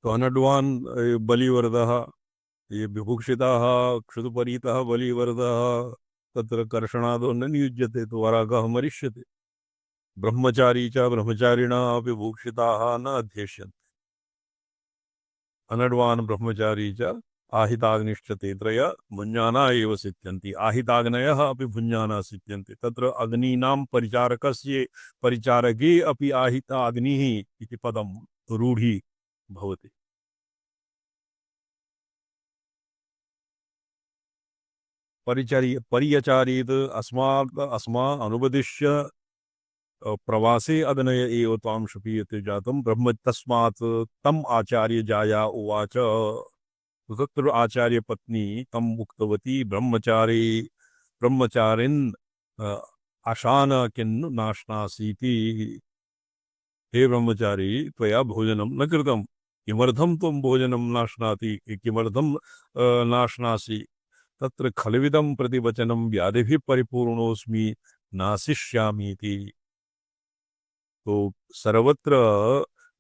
तो अनड्वान् बलिवर्दः, ये विभूषिताः क्षुतपरीतः बलिवर्दः तत्र कर्षणादो न नियुज्यते, तो वरागः मरिष्यते। ब्रह्मचारी च ब्रह्मचारिणः अपि भूषिताः न अध्येष्यन्ते। अनड्वान् ब्रह्मचारी च आहिताग्निश्च ते त्रय भुञ्जाना एव सिद्ध्यन्ति। आहिताग्नयः अपि भुञ्जाना सिद्ध्यन्ति। तत्र अग्नीनां परिचारकस्य परिचारके अपि आहिताग्निः इति पदं रूढी भवति। पर्यचारीत् अस्मात् अनुपदिश्य प्रवासे अग्नय एव त्वां शुभीयते जातं ब्रह्म तस्मात् तम आचार्य जाया उवाच। तत्र आचार्य पत्नी तम उक्तवती ब्रह्मचारिन् आशान किन्नु नाशनासीति। हे ब्रह्मचारी, त्वया भोजनं न कृतं, किमर्थं त्वं भोजनं नाशनाति, किमर्थं नाशनासि? तत्र खलविदं प्रतिवचनं व्याधिभिः परिपूर्णोऽस्मि नाशिष्यामीति। तो सर्वत्र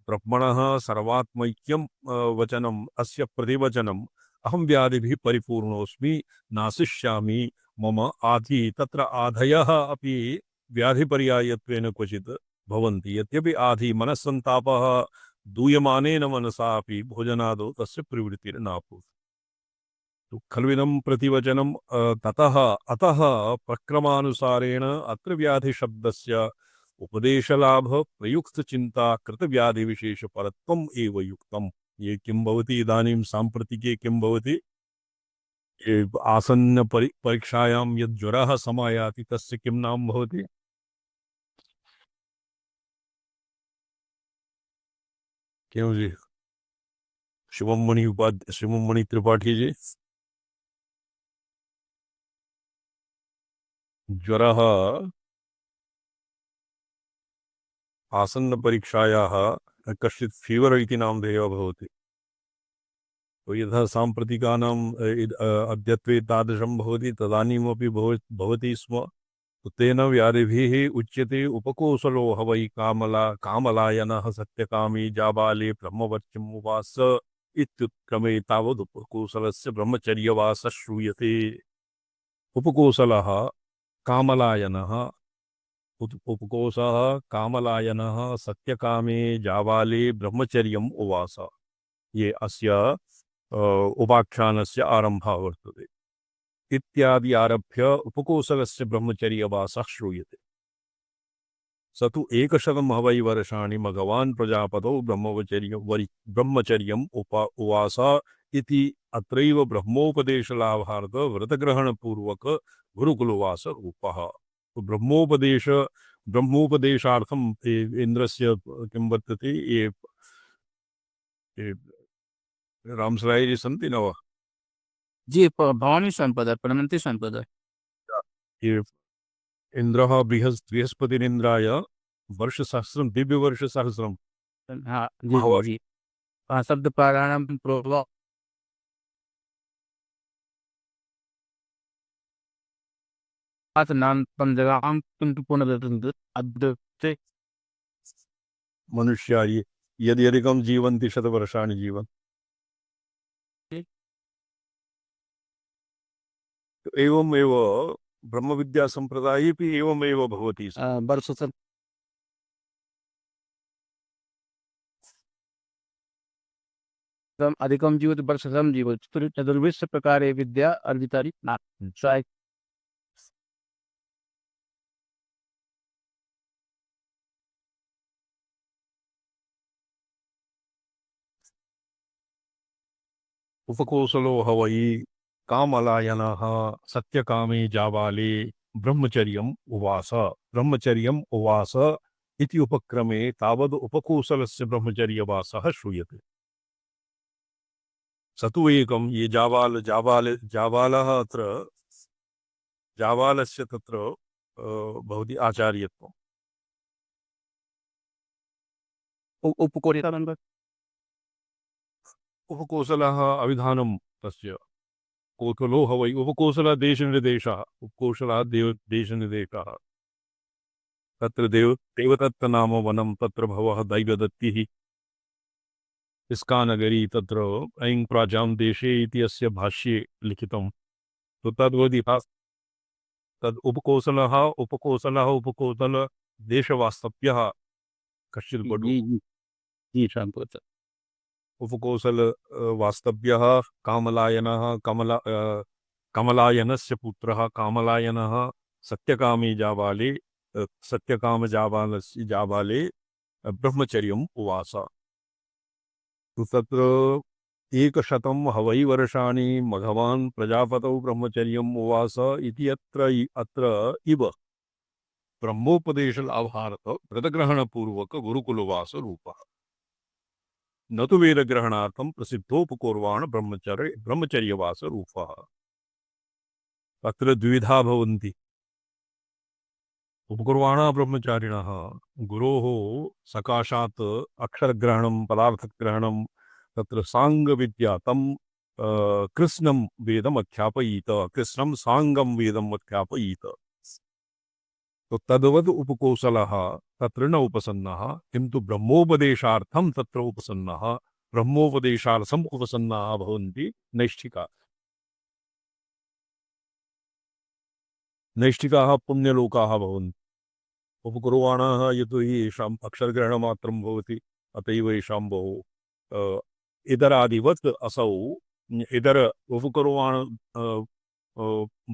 ब्रह्मणः सर्वात्मैक्यं वचनम् अस्य प्रतिवचनम् अहं व्याधिभिः परिपूर्णोऽस्मि नाशिष्यामि मम आधि। तत्र आधयः अपि व्याधिपर्यायत्वेन क्वचित् भवन्ति। यद्यपि आधि मनस्सन्तापः दूयमानेन मनसा अपि भोजनादौ तस्य प्रवृत्तिर्नाभूत्। तो खल्विदं प्रतिवचनम् ततः अतः प्रक्रमानुसारेण अत्र व्याधिशब्दस्य उपदेशलाभ प्रयुक्त चिंता कृत व्याधि विशेष परत्वम एव युक्तम। ये किं भवति इदानीं साम्प्रतिके किं भवति, ये आसन्न परीक्षायां यद् ज्वरः समायाति तस्य किं नाम भवति? क्यों जी? शिवम मणि त्रिपाठी जी, ज्वरः आसन्न परीक्षायाः कश्चित् फीवर इति नामधेयः भवति। तो यथा साम्प्रतिकानाम् अद्यत्वे तादृशं भवति तदानीमपि भवति स्म। तो तेन व्याधिभिः उच्यते उपकोसलो ह वै कामलायनः सत्यकामी जाबाले ब्रह्मवर्च्यम् उवास इत्युत्क्रमे तावदुपकोसलस्य ब्रह्मचर्यवासः श्रूयते। उपकोसलः कामलायनः उपकोसः कामलायनः सत्यकामे जाबाले ब्रह्मचर्यम् उवास। ये अस्य उपाख्यानस्य आरम्भः वर्तते। इत्यादि आरभ्य उपकोसलस्य ब्रह्मचर्यवासः श्रूयते। स तु 100 हवै वर्षाणि भगवान् प्रजापतौ ब्रह्मचर्यम् उवास इति। अत्रैव ब्रह्मोपदेशलाभार्थ व्रतग्रहणपूर्वक गुरुकुलवास रूपः। तो ब्रह्मोपदेशार्थम् इन्द्रस्य किं वर्तते, ये रामसराय जी सन्ति न वा? जी भवानी संपद प्रणंति संपद ये इंद्रः बृहस्पतिरिन्द्राय वर्षसहस्रं दिव्यवर्षसहस्रं हाँ जी जी भवति। जी। हाँ, शब्द पारायणम प्रोवा नाम तम जगह हम किंतु पुनर्दंत अद्य से मनुष्या यदि अधिकं जीवन्ति शतवर्षाणि जीवन्। एवमेव ब्रह्मविद्यासम्प्रदायेपि एवमेव भवति। वर्ष से अधिकम जीवित वर्ष सम जीवित चतुर्विश प्रकार विद्या अर्जितारी ना स्वाय उपकोसलो ह वै कामलायनः सत्यकामे जाबाले ब्रह्मचर्यम् उवास। ब्रह्मचर्यम् उवास इति उपक्रमे तावद् उपकोसलस्य ब्रह्मचर्यवासः श्रूयते। स तु एकं ये जाबालः अत्र जाबालस्य तत्र भवति आचार्यत्वम्। उपकोरिता उपकोसलः अविधानं तस्य। कोसलो ह वै उपकोसलः देशनिर्देशः, उपकोसलः देशनिर्देशः। तत्र देवदत्त नाम वनं, तत्र भवः दैवदत्तिः। इस्कानगरी तत्र ऐं प्राजां देशे इति अस्य भाष्ये लिखितं। तो तद्वदिहा तद् उपकोसलः देशवास्तव्यः कश्चित् जी बटुः जी जी शांत उपकोसल वास्तव्यः कामलायनः कमलायनस्य पुत्रः कामलायनः सत्यकामी जाबाले सत्यकाम जाबालस्य जाबाले ब्रह्मचर्यम् उवास। तो तत्र 100 हवै वर्षाणि भगवान् प्रजापतौ ब्रह्मचर्यम् उवास इति अत्र इव ब्रह्मोपदेश लाभार्थ व्रतग्रहणपूर्वक गुरुकुलवास रूपः न तु वेदग्रहणार्थं प्रसिद्धोपकुर्वाण ब्रह्मचर्यवास रूपः। तत्र द्विविधा भवन्ति उपकुर्वाणः ब्रह्मचारिणः गुरोः सकाशात् अक्षरग्रहणं पदार्थग्रहणं तत्र साङ्गविद्या तं कृत्स्नं वेदम् अध्यापयीत कृत्स्नं साङ्गं वेदम् अध्यापयीत। तो तद्वद् उपकोसलः तत्र न उपसन्नः किन्तु ब्रह्मोपदेशार्थं तत्र उपसन्नः ब्रह्मोपदेशार्थम् उपसन्नाः भवन्ति नैष्ठिकाः। नैष्ठिकाः पुण्यलोकाः भवन्ति। उपकुर्वाणाः यतोहि येषाम् अक्षरग्रहणमात्रं भवति अत एव येषां बहु इतरादिवत् असौ इतर उपकुर्वाण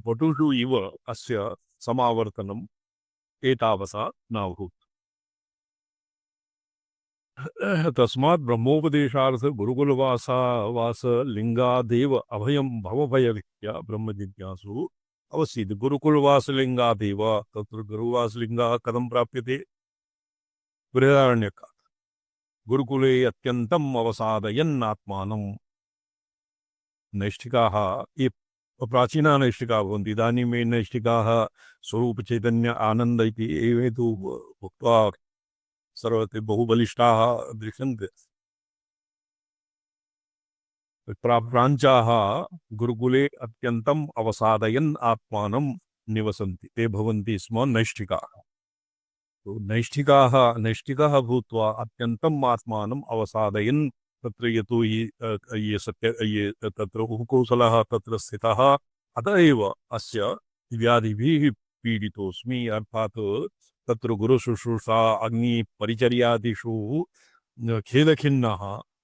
पटुषु इव अस्य समावर्तनम् एतावता नाभूत्। तस्मात् ब्रह्मोपदेशार्थ गुरुकुलवास लिंगादेव अभयं भवभयविद्या ब्रह्म जिज्ञासु अवसीत्। गुरुकुलवास लिंगादेव तत्र गुरुवास लिंगः कथं प्राप्यते? बृहदारण्यकात्। गुरुकुले अत्यन्तम् अवसादयन् आत्मानं नैष्ठिकाः ये प्राचीनाः नैष्ठिकाः भवन्ति। इदानीं ये नैष्ठिकाः स्वरूपचैतन्य आनन्द इति एवे तु उक्त्वा सर्वत्र बहुबलिष्ठाः दृश्यन्ते। प्राञ्चाः गुरुकुले अत्यन्तम् अवसादयन् आत्मानं निवसन्ति ते भवन्ति स्म नैष्ठिकाः। तो नैष्ठिकः भूत्वा अत्यन्तम् आत्मानम् अवसादयन् तत्र यतोहि ये तत्र उपकोसलः तत्र स्थितः अत एव अस्य व्याधिभिः पीडितोऽस्मि अर्थात् तत्र गुरुशुश्रूषा अग्निपरिचर्यादिषु खेदखिन्नः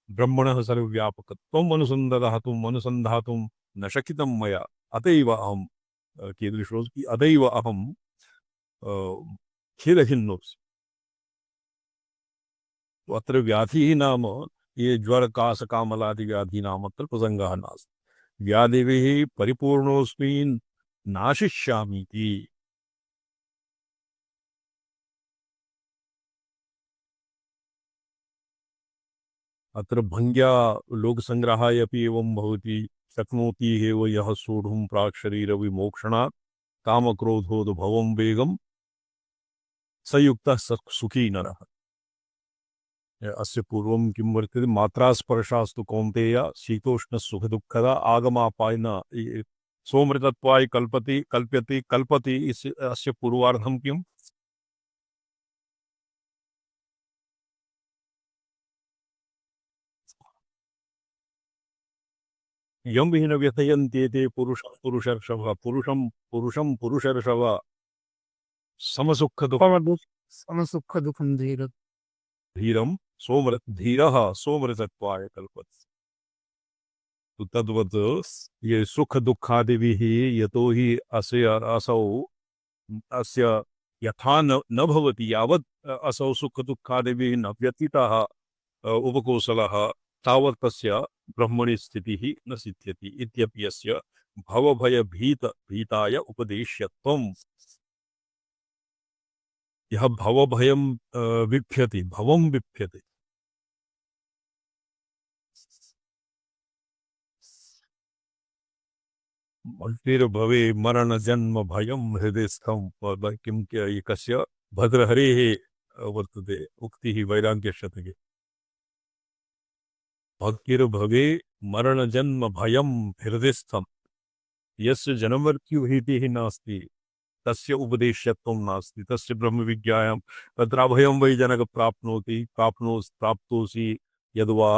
ब्रह्मणः सर्वव्यापकत्वम् अनुसन्धातुं न शकितं मया अत एव अहं कीदृशोऽस्मि अत एव अहं खेदखिन्नोऽस्मि। अत्र व्याधिः नाम ये ज्वरकाशकामलादि व्याधि नाम अत्र प्रसङ्गः नास्ति। व्याधिभिः परिपूर्णोऽस्मि नाशिष्यामीति। अत्र भङ्ग्या लोकसङ्ग्रहाय अपि एवं भवति। शक्नोति एव यः सोढुं प्राक्शरीरविमोक्षणात् कामक्रोधोद्भवं वेगं स युक्तः सुखी नरः। अस्य पूर्वं किं वर्तते? मात्रास्पर्शास्तु कौन्तेय शीतोष्णसुखदुःखदा आगमापायन सोमृतत्वाय कल्पति अस्य पूर्वार्धं किम्? यं विहि न व्यथयन्ते ते पुरुषर्षभ पुरुषर्षभ समसुख समसुख दुखम धीर धीरं धीरः सोमृतत्वाय कल्पति। तो तद्वत् ये सुख दुःखादिभिः यतोहि अस्य असौ अस्य यथा न भवति यावत् असौ सुख दुःखादिभिः न व्यतीतः उपकोसलः तावत् तस्य ब्रह्मणि स्थितिः न सिद्ध्यति इत्यपि अस्य भीताय उपदेश्यत्वम्। यः भवभयं विप्यति भवं विप्यति भवे मरण जन्म भयं हृदय स्थं किं कस्य भद्रहरेः वर्तते उक्तिः वैराग्यशतके। भक्तिर्भवे मरण जन्म भयं हृदयस्थं यस्य जन्ममृत्युभीतिः नास्ति तस्य उपदेश्यत्वं नास्ति तस्य ब्रह्मविद्यायां तत्र अभयं वै जनक प्राप्नोति प्राप्तोसि यद्वा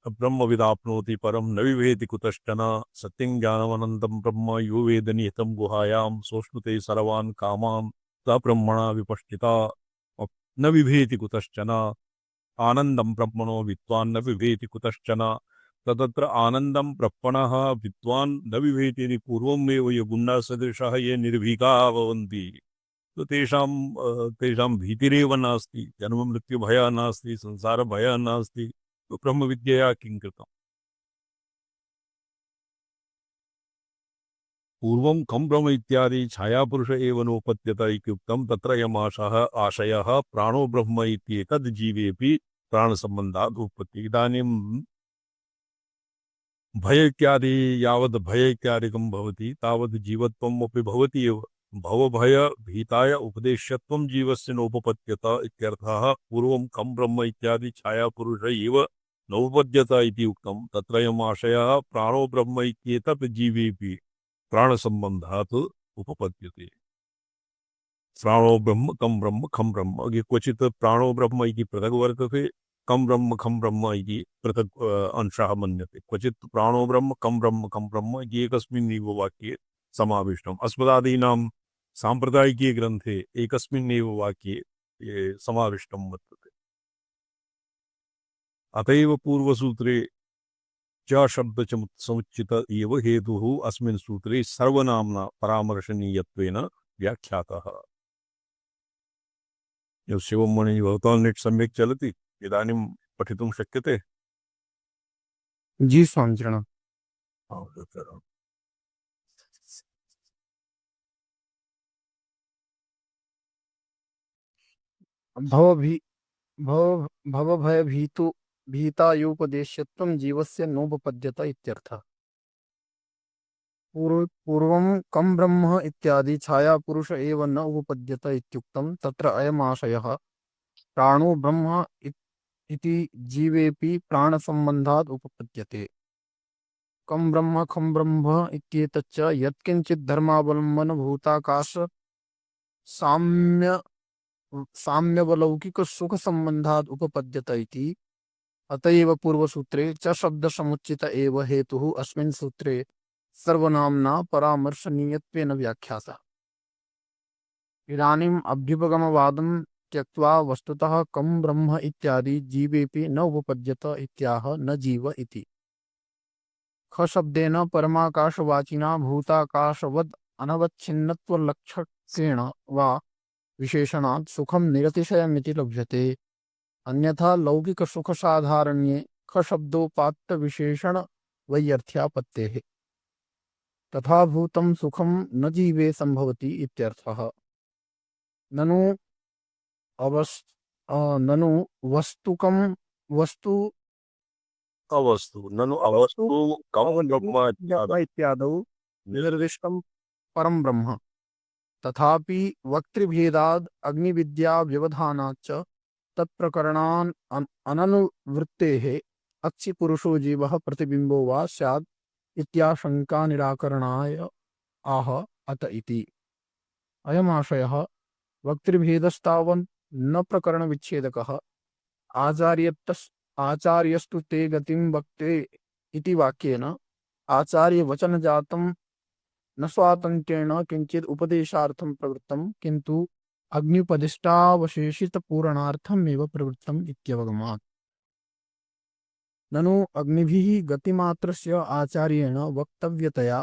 ब्रह्मविदाप्नोति परम न विवेति कुतश्चन सत्यं ज्ञानमनन्तं ब्रह्म यो वेद निहितं गुहायां सोऽश्नुते सर्वान् कामान् स ब्रह्मणा विपश्चिता न विभेति कुतश्चन आनन्दं ब्रह्मणो विद्वान् न विभेति कुतश्चन तत्र आनन्दं ब्रह्मणः विद्वान् न विभेति इति पूर्वमेव ये गुण्डसदृशाः ये निर्भीकाः भवन्ति तो तेषां भीतिरेव नास्ति जन्ममृत्युभयः नास्ति संसारभयः नास्ति तो ब्रह्मविद्यया किं कृतम् पूर्वं कं ब्रह्म इत्यादि छायापुरुष एव नोपद्यत इत्युक्तं तत्र यमाशः आशयः प्राणो ब्रह्म इत्येतद् जीवेऽपि प्राणसम्बन्धात् उत्पत्ति इदानीं भय इत्यादि यावद् भय इत्यादिकं भवति तावद् जीवत्वम् अपि भवति एव भवभय भीताय उपदेश्यत्वं जीवस्य नोपपद्यत इत्यर्थः पूर्वं कं ब्रह्म इत्यादि छायापुरुष एव नोपपद्यत इति उक्तं तत्रयम् आशयः प्राणो ब्रह्म इत्येतत् जीवेऽपि प्राणसम्बन्धात् उपपद्यते प्राणो ब्रह्म कं ब्रह्म खं ब्रह्म क्वचित् प्राणो ब्रह्म इति पृथक् वर्तते कं ब्रह्म खं ब्रह्म इति पृथक् अंशः मन्यते क्वचित् प्राणो ब्रह्म खं ब्रह्म इति एकस्मिन्नेव वाक्ये समाविष्टम् अस्मदादीनां सांप्रदायिके ग्रन्थे एकस्मिन्नेव वाक्ये समाविष्टं वर्तते अत एव पूर्वसूत्रे च शब्द समुचित एव हेतुः अस्मिन् सूत्रे सर्वनाम्ना परामर्शनीयत्वेन व्याख्यातः शिवमणि भवतां नेट् सम्यक् चलति इदानीं पठितुं शक्यते जी स्वामीचरण भवभी भव भवभयभीतु भीतायोपदेश्यत्वं जीवस्य नोपपद्यत इत्यर्थः। पूर्वं कं ब्रह्म इत्यादि छायापुरुष एव न उपपद्यत इत्युक्तं तत्र अयमाशयः प्राणो ब्रह्म इति जीवेऽपि प्राणसम्बन्धात् उपपद्यते। कं ब्रह्म खं ब्रह्म इत्येतच्च यत्किञ्चित् धर्मावलम्बनभूताकाश साम्य साम्यवलौकिक सुख संबंधात् उपपद्यत इति अतएव पूर्वसूत्रे च शब्द समुचित एव हेतुः अस्मिन् सूत्रे सर्वनाम्ना परामर्शनीयत्वेन व्याख्यातः। इदानीम् अभ्युपगमवादं त्यक्त्वा वस्तुतः कं ब्रह्म इत्यादि जीवेपि न उपपद्यत इत्याह न जीव इति। ख शब्देन परमाकाशवाचिना भूताकाशवद् अनवच्छिन्नत्वलक्षकेण वा विशेषणात् सुखं निरतिशयमिति लभ्यते। अन्यथा लौकिक सुख साधारण्ये ख शब्दोपात्त विशेषण वैयर्थ्यापत्तेः तथा भूतं सुखं न जीवे संभवति इत्यर्थः। ननु ननु वस्तुकं वस्तु अवस्तु ननु अवस्तु कं ब्रह्म इत्यादौ निर्दिष्टं परं ब्रह्म तथापि वक्तृभेदाद् अग्निविद्या व्यवधानाच्च तत्प्रकरणान् अननुवृत्तेः अक्षिपुरुषो जीवः प्रतिबिम्बो वा स्यात् इत्याशंका निराकरणाय आह अत इति। अयमाशयः वक्तृभेदस्तावन् न प्रकरणविच्छेदकः आचार्यस्तु ते गतिं वक्ते इति वाक्येन आचार्यवचनजातं न स्वातन्त्र्येण किंचित् उपदेशार्थं प्रवृत्तं किन्तु अग्न्युपदिष्टावशेषित पूरणार्थमेव प्रवृत्तम् इत्यवगमात्। ननु अग्निभिः गतिमात्रस्य आचार्येण वक्तव्यतया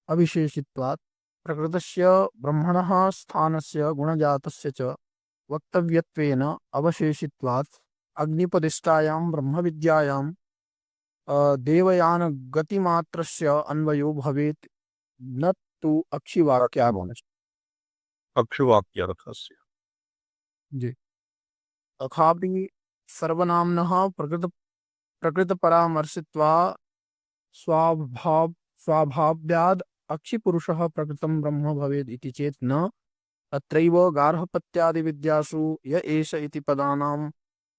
अविशेषित्वात् प्रकृतस्य ब्रह्मणः स्थानस्य गुणजातस्य च वक्तव्यत्वेन अवशेषित्वात् अग्निपदिष्टायां ब्रह्मविद्यायां देवयान गतिमात्रस्य अन्वयो भवेत् न तु अक्षिवाक्यागमस्य। अक्षवाक्यर्थस्य जी तथापि सर्वनाम्नः प्रकृतपरामर्शित्वा स्वाभाव्याद् अक्षिपुरुषः प्रकृतं ब्रह्म भवेत् इति चेत् न तत्रैव गार्हपत्यादिविद्यासु य एष इति पदानां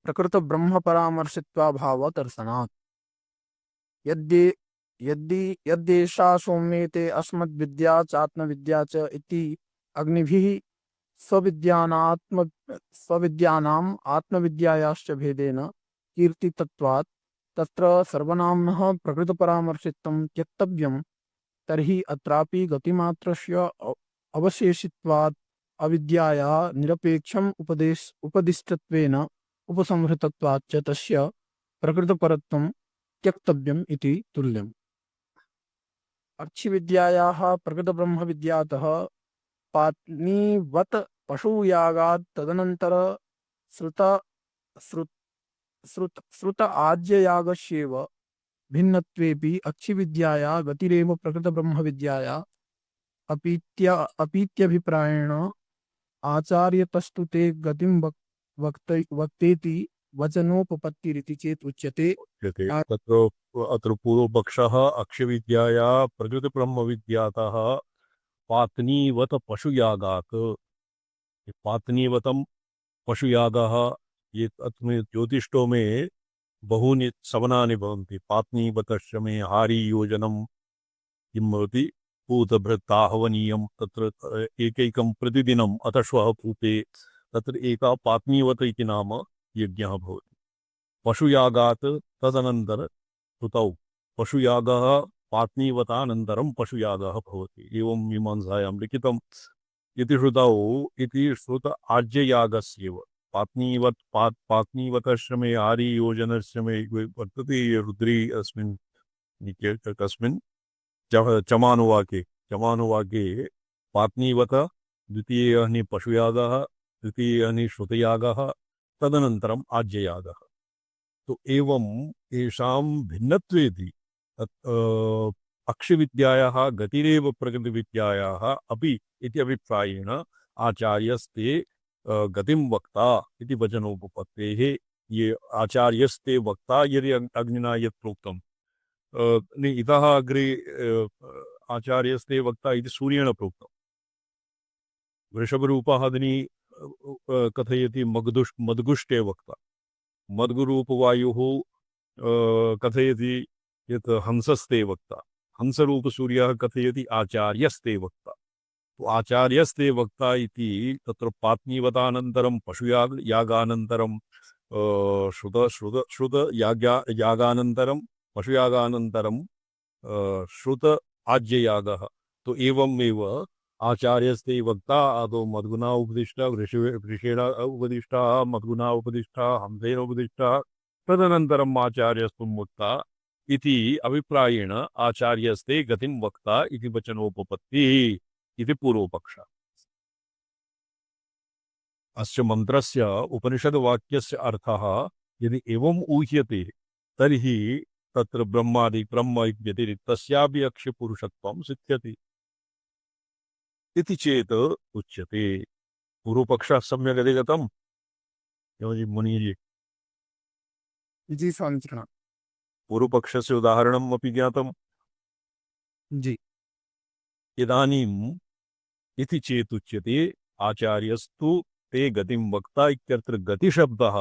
प्रकृतब्रह्मपरामर्शित्वा भावदर्शनात् यद्देशा सौम्येते अस्मद्विद्या चात्मविद्या च इति अग्निभिः स्वविद्यानाम् आत्मविद्यायाश्च भेदेन कीर्तितत्वात् तत्र सर्वनाम्नः प्रकृतपरामर्शित्वं त्यक्तव्यं तर्हि अत्रापि गतिमात्रस्य अवशेषित्वात् अविद्याया निरपेक्षम् उपदिष्टत्वेन उपसंहृतत्वाच्च तस्य प्रकृतपरत्वं त्यक्तव्यम् इति तुल्यम्। अर्चिविद्यायाः प्रकृतब्रह्मविद्यातः पात्नीवत् पशुयागात् तदनन्तर श्रुत श्रुत श्रुत आज्ययागस्येव भिन्नत्वेपि अक्षिविद्याया गतिरेव प्रकृतब्रह्मविद्याया अपीत्यभिप्रायेण आचार्यतस्तु ते गतिं वक्तेति वचनोपपत्तिरिति चेत् उच्यते। उच्यते। तत्र अत्र पूर्वपक्षः अक्षविद्याया प्रकृतिब्रह्मविद्यातः पात्नीवत पशुयागात्, पात्नीवतम पशुयागः, ये अस्मिन् ज्योतिष्टो में बहूनि सवनानि भवन्ति। पात्नीवतस्य मे हारी योजनं किं भवति, पूतभृत्ताहवनीयं, तत्र एकैकं प्रतिदिनम् अथ श्वः पूते, तत्र एका पात्नीवत इति नाम यज्ञः भवति। पशुयागात् तदनन्तर श्रुतौ पशुयागः पात्नीवतानन्तरं पशुयागः भवति, एवं मीमांसायां लिखितम्। इति श्रुतौ इति श्रुत आज्ययागस्यैव पात्नीवतस्य मे आरी योजनस्य मे वर्तते रुद्री अस्मिन् कस्मिन् चमानुवाके पात्नीवत द्वितीयः पशुयागः, तृतीयः श्रुतयागः, तदनन्तरम् आज्ययागः। तो एवं येषां भिन्नत्वेति अक्षविद्यायाः गतिरेव प्रकृतिविद्यायाः अपि इति अभिप्रायेण आचार्यस्ते गतिं वक्ता इति वचनोपपत्तेः। ये आचार्यस्ते वक्ता यदि अग्निना यत् प्रोक्तम्, इतः अग्रे आचार्यस्ते वक्ता इति सूर्येण प्रोक्तम्। वृषभरूपः अग्नि कथयति मद्गुष्टे वक्ता, मद्गुरूपवायुः कथयति यत् हंसस्ते वक्ता, हंसरूपसूर्यः कथयति आचार्यस्ते वक्ता। तो आचार्यस्ते वक्ता इति तत्र पात्नीवतानन्तरं पशुयागानन्तरं श्रुत यागानन्तरं पशुयागानन्तरं श्रुत आज्ययागः। तो एवमेव आचार्यस्ते वक्ता आदौ मद्गुना उपदिष्टा, वृषेण उपदिष्टा, मद्गुना उपदिष्टा, हंसेन उपदिष्टा, तदनन्तरम् आचार्यस्तु वक्ता इति अभिप्रायेण आचार्यस्ते गतिं वक्ता इति वचनोपपत्तिः इति पूर्वपक्षः। अस्य मन्त्रस्य उपनिषद्वाक्यस्य अर्थः यदि एवम् ऊह्यते तर्हि तत्र ब्रह्म व्यतिरिक्तस्यापि अक्षपुरुषत्वं सिद्ध्यति इति चेत् उच्यते। पूर्वपक्षः सम्यक् अधिगतम् मुनिजी? जी स्वामिचरण। पूर्वपक्षस्य उदाहरणम् अपि ज्ञातम्। जी। इदानीम् इति चेत् उच्यते आचार्यस्तु ते गतिं वक्ता इत्यत्र गतिशब्दः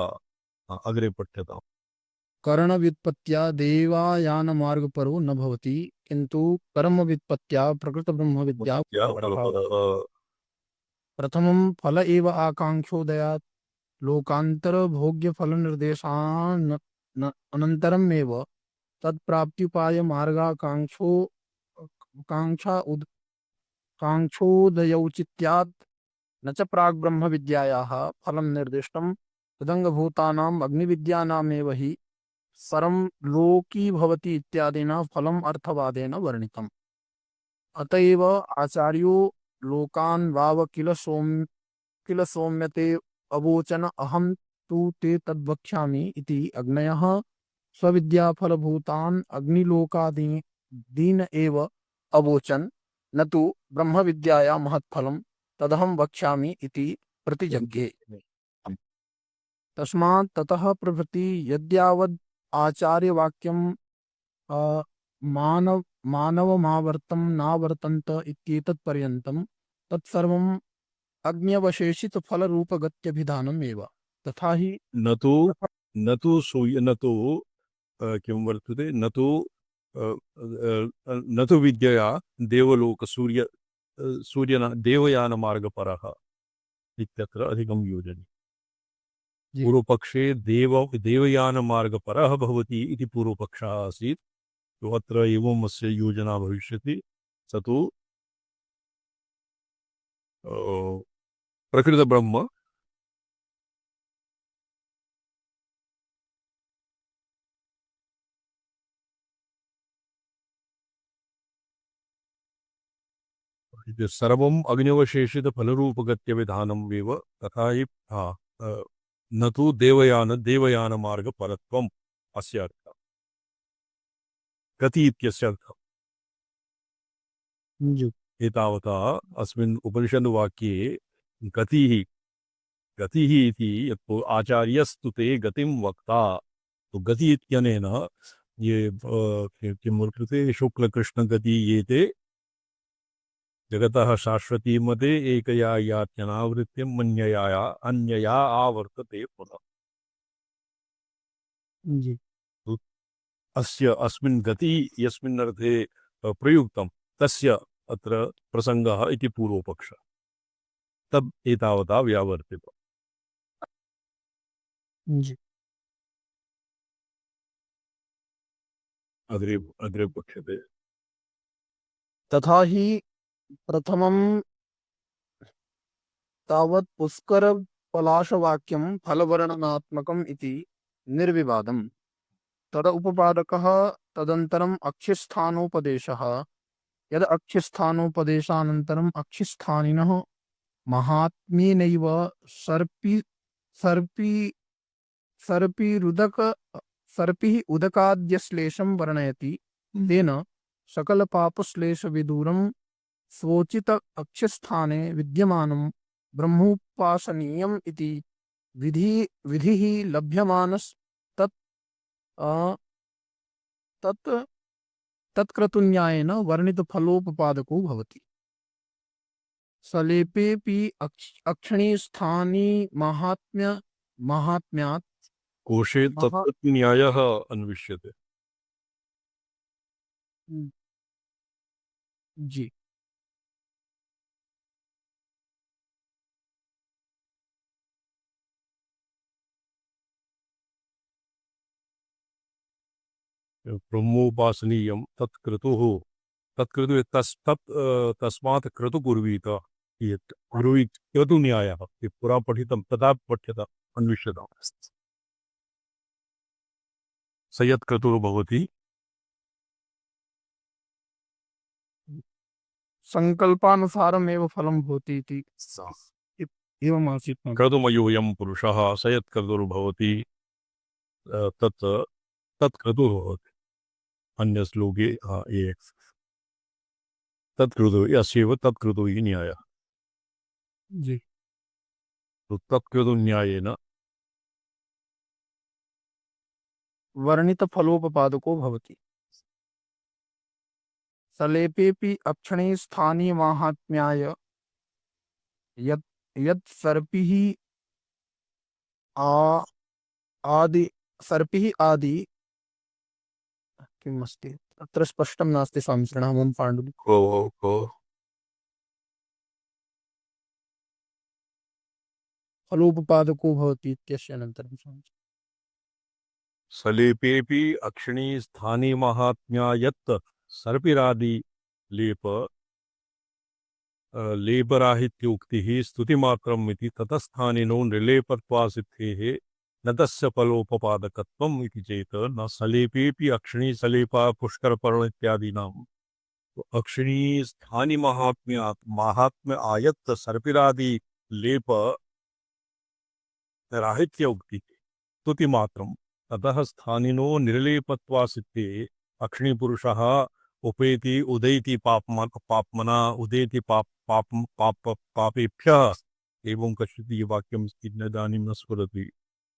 अग्रे पठ्यताम्। करणव्युत्पत्त्या देवायानमार्गपरो न भवति, किन्तु कर्मव्युत्पत्त्या प्रकृतब्रह्मविद्या प्रथमं फल एव आकाङ्क्षोदयात् लोकान्तरभोग्यफलनिर्देशानन्तरमेव तत्प्राप्त्युपायमार्गाकाङ्क्षो काङ्क्षोदयौचित्यात् न च प्राग्ब्रह्मविद्यायाः फलं निर्दिष्टं तदङ्गभूतानाम् अग्निविद्यानामेव हि सरं लोकी भवति इत्यादिना फलम् अर्थवादेन वर्णितम्। अतएव आचार्यो लोकान् वाव किल सौम्यते अवोचन अहं तु ते तद्वक्ष्यामि इति अग्नयः स्वविद्याफलभूतान् अग्निलोकादीन एव अवोचन्, न तु ब्रह्मविद्याया महत्फलं तदहं वक्ष्यामि इति प्रतिजज्ञे। तस्मात् ततः प्रभृति यद्यावद् आचार्यवाक्यं मानवमावर्तं नावर्तन्त इत्येतत्पर्यन्तं तत्सर्वम् अग्न्यवशेषितफलरूपगत्यभिधानम् एव। तथा हि न तो किं वर्तते, न तो विद्यया देवलोक सूर्यना देवयानमार्गपरः इत्यत्र अधिकं योजनीयम्। जी। पूर्वपक्षे देवयानमार्गपरः भवति इति पूर्वपक्षः आसीत्। तो अत्र एवम् अस्य योजना भविष्यति। स तु प्रकृतब्रह्म इति सर्वम् अग्न्यवशेषितफलरूपगत्यविधानमेव तथा हि न तु देवयानमार्गपरत्वम् अस्य अर्थः। गति इत्यस्य अर्थः। जी। एतावता अस्मिन् उपनिषद्वाक्ये गतिः गतिः इति यत् आचार्यस्तु ते गतिं वक्ता। तो गति इत्यनेन ये किं वर्तते शुक्लकृष्णगति ये ते जगतः शाश्वती मते एकया यात्यनावृत्तिं मन्यया अन्यया आवर्तते पुनः। जी। तो अस्य अस्मिन् गति यस्मिन् अर्थे प्रयुक्तं तस्य अत्र प्रसङ्गः इति पूर्वपक्षः। तब एतावता व्यावर्तितम्। जी। अग्रे अग्रे पठ्यते। तथा हि प्रथमं तावत् पुष्कर पलाशवाक्यं फलवर्णनात्मकम् इति निर्विवादम्। तद उपपादकः तदन्तरम् अक्षिस्थानोपदेशः। यद अक्षिस्थानोपदेशानन्तरम् अक्षिस्थानिनः महात्म्येनैव सर्पि सर्पि सर्पिरुदक सर्पिः उदकाद्यश्लेषं वर्णयति। तेन सकलपापश्लेषविदूरं स्वोचित अक्षस्थाने विद्यमानं ब्रह्मोपासनीयम् इति विधिः लभ्यमानस्तत् अ, तत् तत्क्रतुन्यायेन वर्णितफलोपपादको भवति। सलेपेऽपि अक्षिणीस्थानी माहात्म्यात् कोशे महा तत्तत् न्यायः अन्विष्यते। जी। ब्रह्मोपासनीयं तत्क्रतुः तत्क्रतुः तस्मात् क्रतुकुर्वीत यत् कुर्वीत क्रतुन्यायः ये पुरा पठितं तथा पठ्यत अन्विष्यताम्। स यत् क्रतुर्भवति संकल्पानुसारमेव फलं भवति इति एवमासीत् मम। क्रतुमयोऽयं पुरुषः स यत् क्रतुर्भवति तत् तत्क्रतुः भवति। अन्यश्लोके ये तत्क्रतुः अस्यैव तत्क्रतुः इति न्यायः। जी। तो तत्क्रतुन्यायेन वर्णितफलोपपादको भवति। सलेपेऽपि अक्षणे स्थानीयमाहात्म्याय यत् यत् सर्पिः आ आदि सर्पिः आदि किम् अस्ति तत्र स्पष्टं नास्ति संस्कृतः मम पाण्डुलिपि। को फलोपपादको भवति इत्यस्य अनन्तरं सलेपेऽपि अक्षिणी स्थानी महात्म्यायत् सर्पिरादि लेप लेपराहित्योक्तिः स्तुतिमात्रम् इति ततस्थानिनो निर्लेपत्वासिद्धेः न तस्य फलोपपादकत्वम् इति चेत् न सलेपेऽपि अक्षिणी सलेपा पुष्करपर्व इत्यादीनां अक्षिणी स्थानी महात्म्य आयत्त सर्पिरादि लेप राहित्योक्ति स्तुतिमात्रम् ततः स्थानिनो निर्लेपत्वासिद्धे अक्षिणीपुरुषः उपेति उदैति पाप्मना उदेति पापेभ्यः एवं कश्चित् ये वाक्यम् इदानीं न स्फुरति।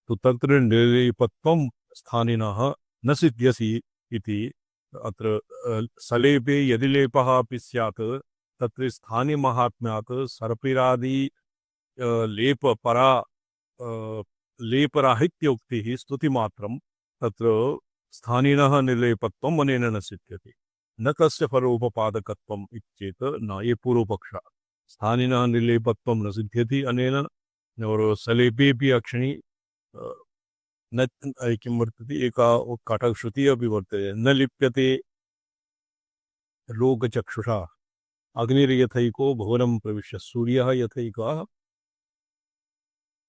तो तत्र निर्लेपत्वं स्थानिनः न सिद्ध्यसि इति अत्र सलेपे यदि लेपः अपि स्यात् तत्र स्थानिमहात्म्यात् सर्पिरादि लेपपरा लेपराहित्योक्तिः स्तुतिमात्रं तत्र स्थानिनः निर्लेपत्वम् अनेन न सिद्ध्यति न तस्य फलोपपादकत्वम् इत्येत न ये पूर्वपक्षः। स्थानिनः निर्लेपत्वं न सिद्ध्यति अनेन और सलेपेऽपि अक्षिणी न किं वर्तते एका काटकश्रुतिः अपि वर्तते न लिप्यते लोकचक्षुषा अग्निर्यथैको भुवनं प्रविश्य सूर्यः यथैकः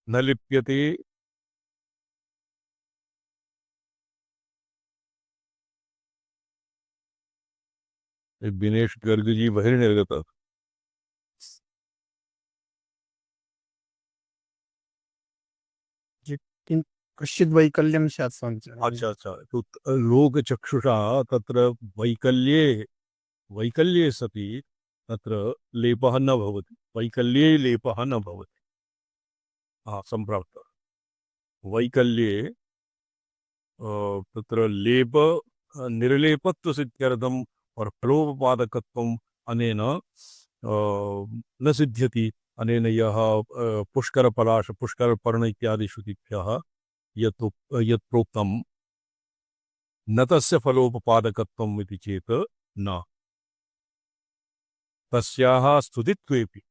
न लिप्यते दिनेश गर्ग जी बहिर्निर्गतः कश्चित् वैकल्यं स्यात् अच्छा अच्छा तो लोकचक्षुषा तत्र वैकल्ये वैकल्ये सति तत्र लेपः न भवति वैकल्ये लेपः न भवति सम्प्राप्तः वैकल्ये तत्र लेप निर्लेपत्वसिद्ध्यर्थम् और फलोपपादकत्वम् अनेन न सिद्ध्यति अनेन यः पुष्करपलाश पुष्करपर्ण इत्यादि श्रुतिभ्यः यत् प्रोक्तं न तस्य फलोपपादकत्वम् इति चेत् न तस्याः स्तुतित्वेपि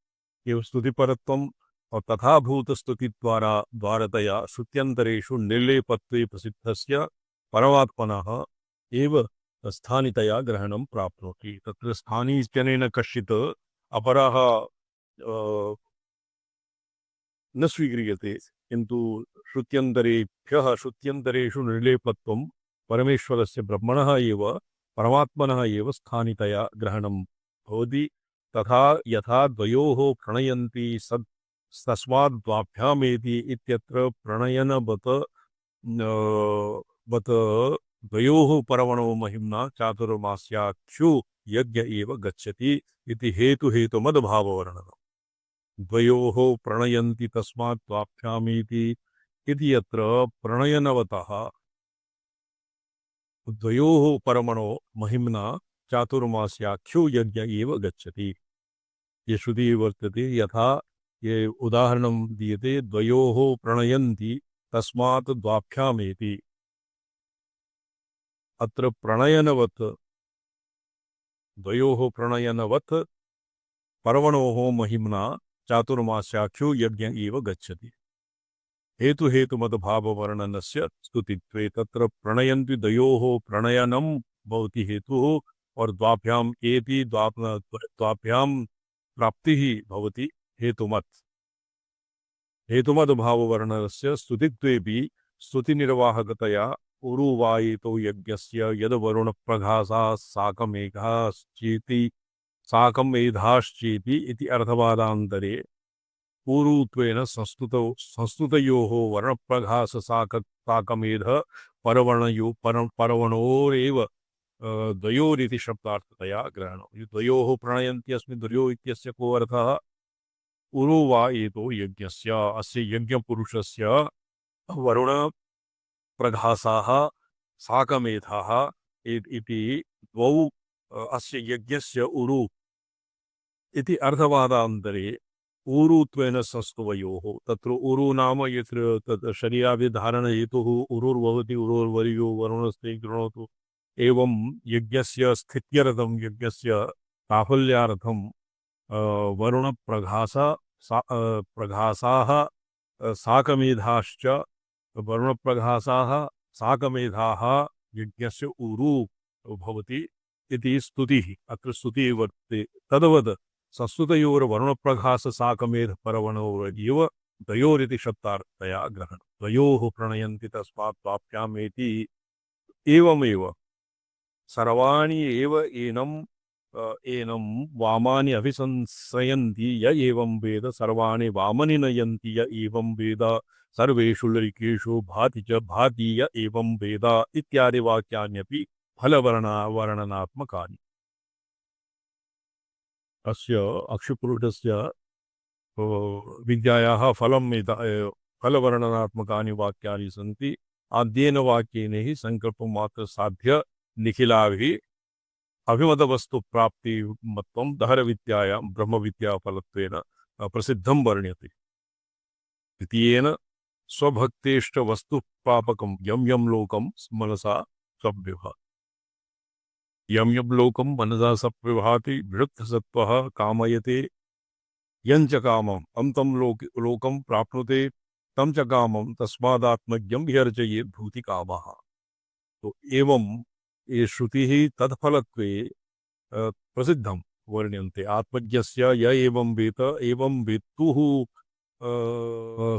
एव स्तुतिपरत्वम् और तथा भूतस्तुतिद्वारा द्वारतया श्रुत्यन्तरेषु निर्लेपत्वे प्रसिद्धस्य परमात्मनः एव स्थानितया ग्रहणं प्राप्नोति तत्र स्थानी इत्यनेन कश्चित् अपरः न स्वीक्रियते किन्तु श्रुत्यन्तरेषु निर्लेपत्वं परमेश्वरस्य ब्रह्मणः एव परमात्मनः एव स्थानितया ग्रहणं भवति तथा यथा द्वयोः प्रणयन्ति तस्माद् द्वाभ्यामेति इत्यत्र प्रणयनवत् वत् द्वयोः परमणो महिम्ना चातुर्मास्याख्यो यज्ञ एव गच्छति इति हेतुमद्भाववर्णनम् द्वयोः प्रणयन्ति तस्मात् द्वाभ्यामेति इति यत्र प्रणयनवतः द्वयोः परमणो महिम्ना चातुर्मास्याख्यो यज्ञ एव गच्छति ये श्रुति वर्तते यथा ये उदाहरणं दीयते द्वयोः प्रणयन्ति तस्मात् द्वाभ्यामेति अत्र प्रणयनवत् द्वयोः प्रणयनवत् परमणोः महिम्ना चातुर्मास्याख्यो यज्ञ एव गच्छति हेतुमद्भाववर्णनस्य स्तुतित्वे तत्र प्रणयन्ति द्वयोः प्रणयनं भवति हेतुः और द्वाभ्याम् एति द्वाभ्यां प्राप्तिः भवति हेतुमद्भाववर्णनस्य स्तुतित्वेपि स्तुतिनिर्वाहकतया उरुवायितो यज्ञस्य यद्वरुणप्रघासाः साकमेधाश्चेति इति अर्थवादान्तरे पूर्वत्वेन संस्तुतयोः वर्णप्रघाससाकमेध परवणोरेव द्वयोरिति शब्दार्थतया ग्रहणम् द्वयोः प्रणयन्ति अस्मिन् द्वयोः इत्यस्य को अर्थः उरुवायितो यज्ञस्य अस्य यज्ञपुरुषस्य वरुणप्रघासाः साकमेधाः इति द्वौ अस्य यज्ञस्य उरु इति अर्थवादान्तरे ऊरुत्वेन संस्तुवयोः तत्र उरु नाम यत्र तत् शरीराभिधारणहेतुः उरुर्भवति उरुर्वर्यो वरुणस्ते गृणोतु एवं यज्ञस्य स्थित्यर्थं यज्ञस्य साफल्यार्थं प्रघासाः साकमेधाश्च वरुणप्रघासाः साकमेधाः यज्ञस्य उरु भवति इति स्तुतिः अत्र स्तुतिः वर्तते तद्वत् संस्तुतयोर्वरुणप्रघाससाकमेधपरवणोरेव द्वयोरिति शब्दार्थतया ग्रहणं द्वयोः प्रणयन्ति तस्मात् प्राप्यामेति एवमेव सर्वाणि एव एनं वामानि अभिसंश्रयन्ति य एवं वेद सर्वाणि वामनि नयन्ति य एवं वेद सर्वेषु लरिकेषु भाति च भाति य एवं वेद इत्यादि वाक्यान्यपि फलवर्णनात्मकानि अस्य अक्षुपुरुषस्य विद्यायाः फलवर्णनात्मकानि वाक्यानि सन्ति आद्येन वाक्येन हि सङ्कल्पमात्रसाध्य निखिलाभिः अभिमतवस्तुप्राप्तिमत्वं दहरविद्यायां ब्रह्मविद्याफलत्वेन प्रसिद्धं वर्ण्यते द्वितीयेन स्वभक्तेष्टवस्तुप्रापकं यं यं लोकं मनसा सव्यभाति यं यं लोकं मनसा सव्यभाति वृद्धसत्त्वः कामयते यञ्च कामम् तं लोकं प्राप्नुते त्यक्तं च कामं तस्मादात्मज्ञं विहर्जयेत् भूति कामः। तो एवं ये श्रुतिः तत्फलत्वे प्रसिद्धं वर्ण्यन्ते। आत्मज्ञस्य य एवं वेद एवं वेत्तुः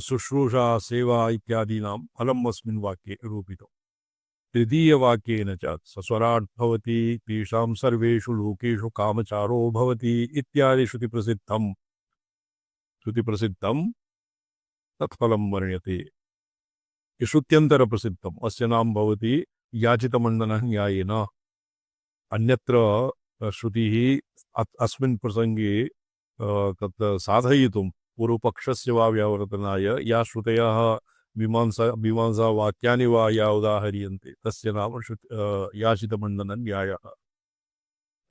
शुश्रूषा सेवा इत्यादीनां फलम् अस्मिन् वाक्ये रूपितम्। तृतीयवाक्येन च सस्वराट् भवति तेषां सर्वेषु लोकेषु कामचारो भवति इत्यादि श्रुतिप्रसिद्धं तत्फलं वर्ण्यते। श्रुत्यन्तरप्रसिद्धम् अस्य नाम भवति याचितमण्डनः न्यायेन। अन्यत्र श्रुतिः अस्मिन् प्रसङ्गे तत् साधयितुं पूर्वपक्षस्य वा व्यावर्तनाय या श्रुतयः मीमांसावाक्यानि वा या उदाहर्यन्ते तस्य नाम याचितमण्डनन्यायः।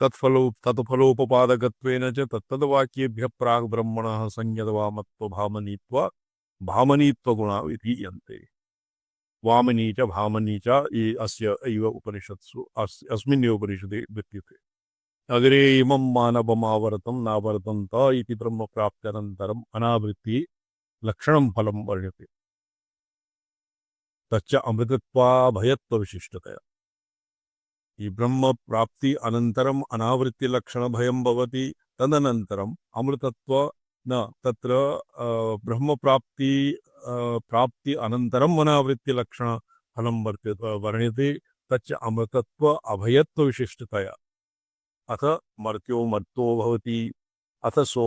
तत्फलोपपादकत्वेन च तत्तद्वाक्येभ्यः प्राक् ब्रह्मणः संज्ञतवामत्वभामनीत्वगुणा विधीयन्ते। वामनी च भामनी च ये अस्य एव उपनिषत्सु अस्मिन्नेव उपनिषदे विद्यते। अग्रे इमं मानवमावर्तं नावर्तन्त इति ब्रह्मप्राप्त्यनन्तरम् अनावृत्ति लक्षणं फलं वर्ण्यते। तच्च अमृतत्वाभयत्वविशिष्टतया। ఈ బ్రహ్మ ప్రాప్తి అనంతరం అనావృత్తి లక్షణ భయం భవతి తదనంతరం అమృతత్వ న తత్ర బ్రహ్మ ప్రాప్తి ప్రాప్తి అనంతరం అనావృత్తి లక్షణ ఫలం వర్ణ్యతే తచ్చ అమృతత్వ అభయత్వ విశిష్టతయా అథ మర్త్యో మర్తో భవతి అథ సో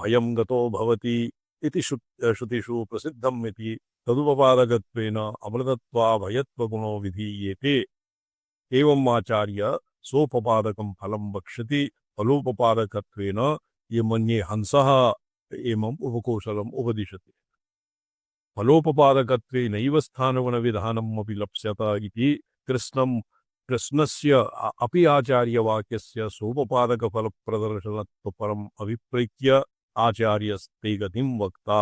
భయం గతో భవతి इति श्रुतिषु प्रसिद्धम् इति तदुपपादकत्वेन अमृतत्वाभयत्वगुणो विधीयेते। एवम् आचार्य सोपपादकं फलं वक्ष्यति। फलोपपादकत्वेन ये मन्ये हंसः एवम् उपकौशलम् उपदिशति। फलोपपादकत्वेनैव स्थानगुणविधानम् अपि लप्स्यत इति कृष्णस्य अपि आचार्यवाक्यस्य सोपपादकफलप्रदर्शनत्वपरम् अभिप्रेत्य आचार्यस्ते गतिं वक्ता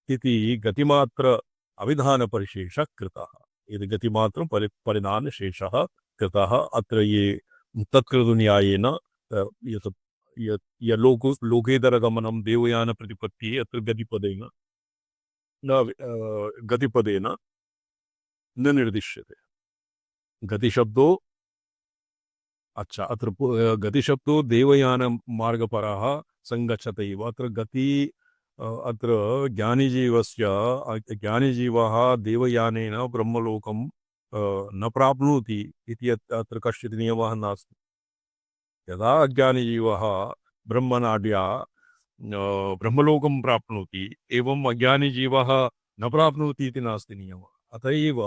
इति गतिमात्र अविधानपरिशेषः कृतः। यदि गतिमात्र परिधानशेषः कृतः अत्र ये तत्कृतन्यायेन लोकेतरगमनं देवयानप्रतिपत्तिः अत्र गतिपदेन न निर्दिश्यते। गतिशब्दो अच्छा अत्र गतिशब्दो देवयानमार्गपरः संगच्छत एव। अत्र गति अत्र ज्ञानीजीवः देवयानेन ब्रह्मलोकं न प्राप्नोति इति अत्र कश्चित् नियमः नास्ति। यदा अज्ञानीजीवः ब्रह्मनाड्या ब्रह्मलोकं प्राप्नोति एवम् अज्ञानीजीवः न प्राप्नोति इति नास्ति नियमः। अत एव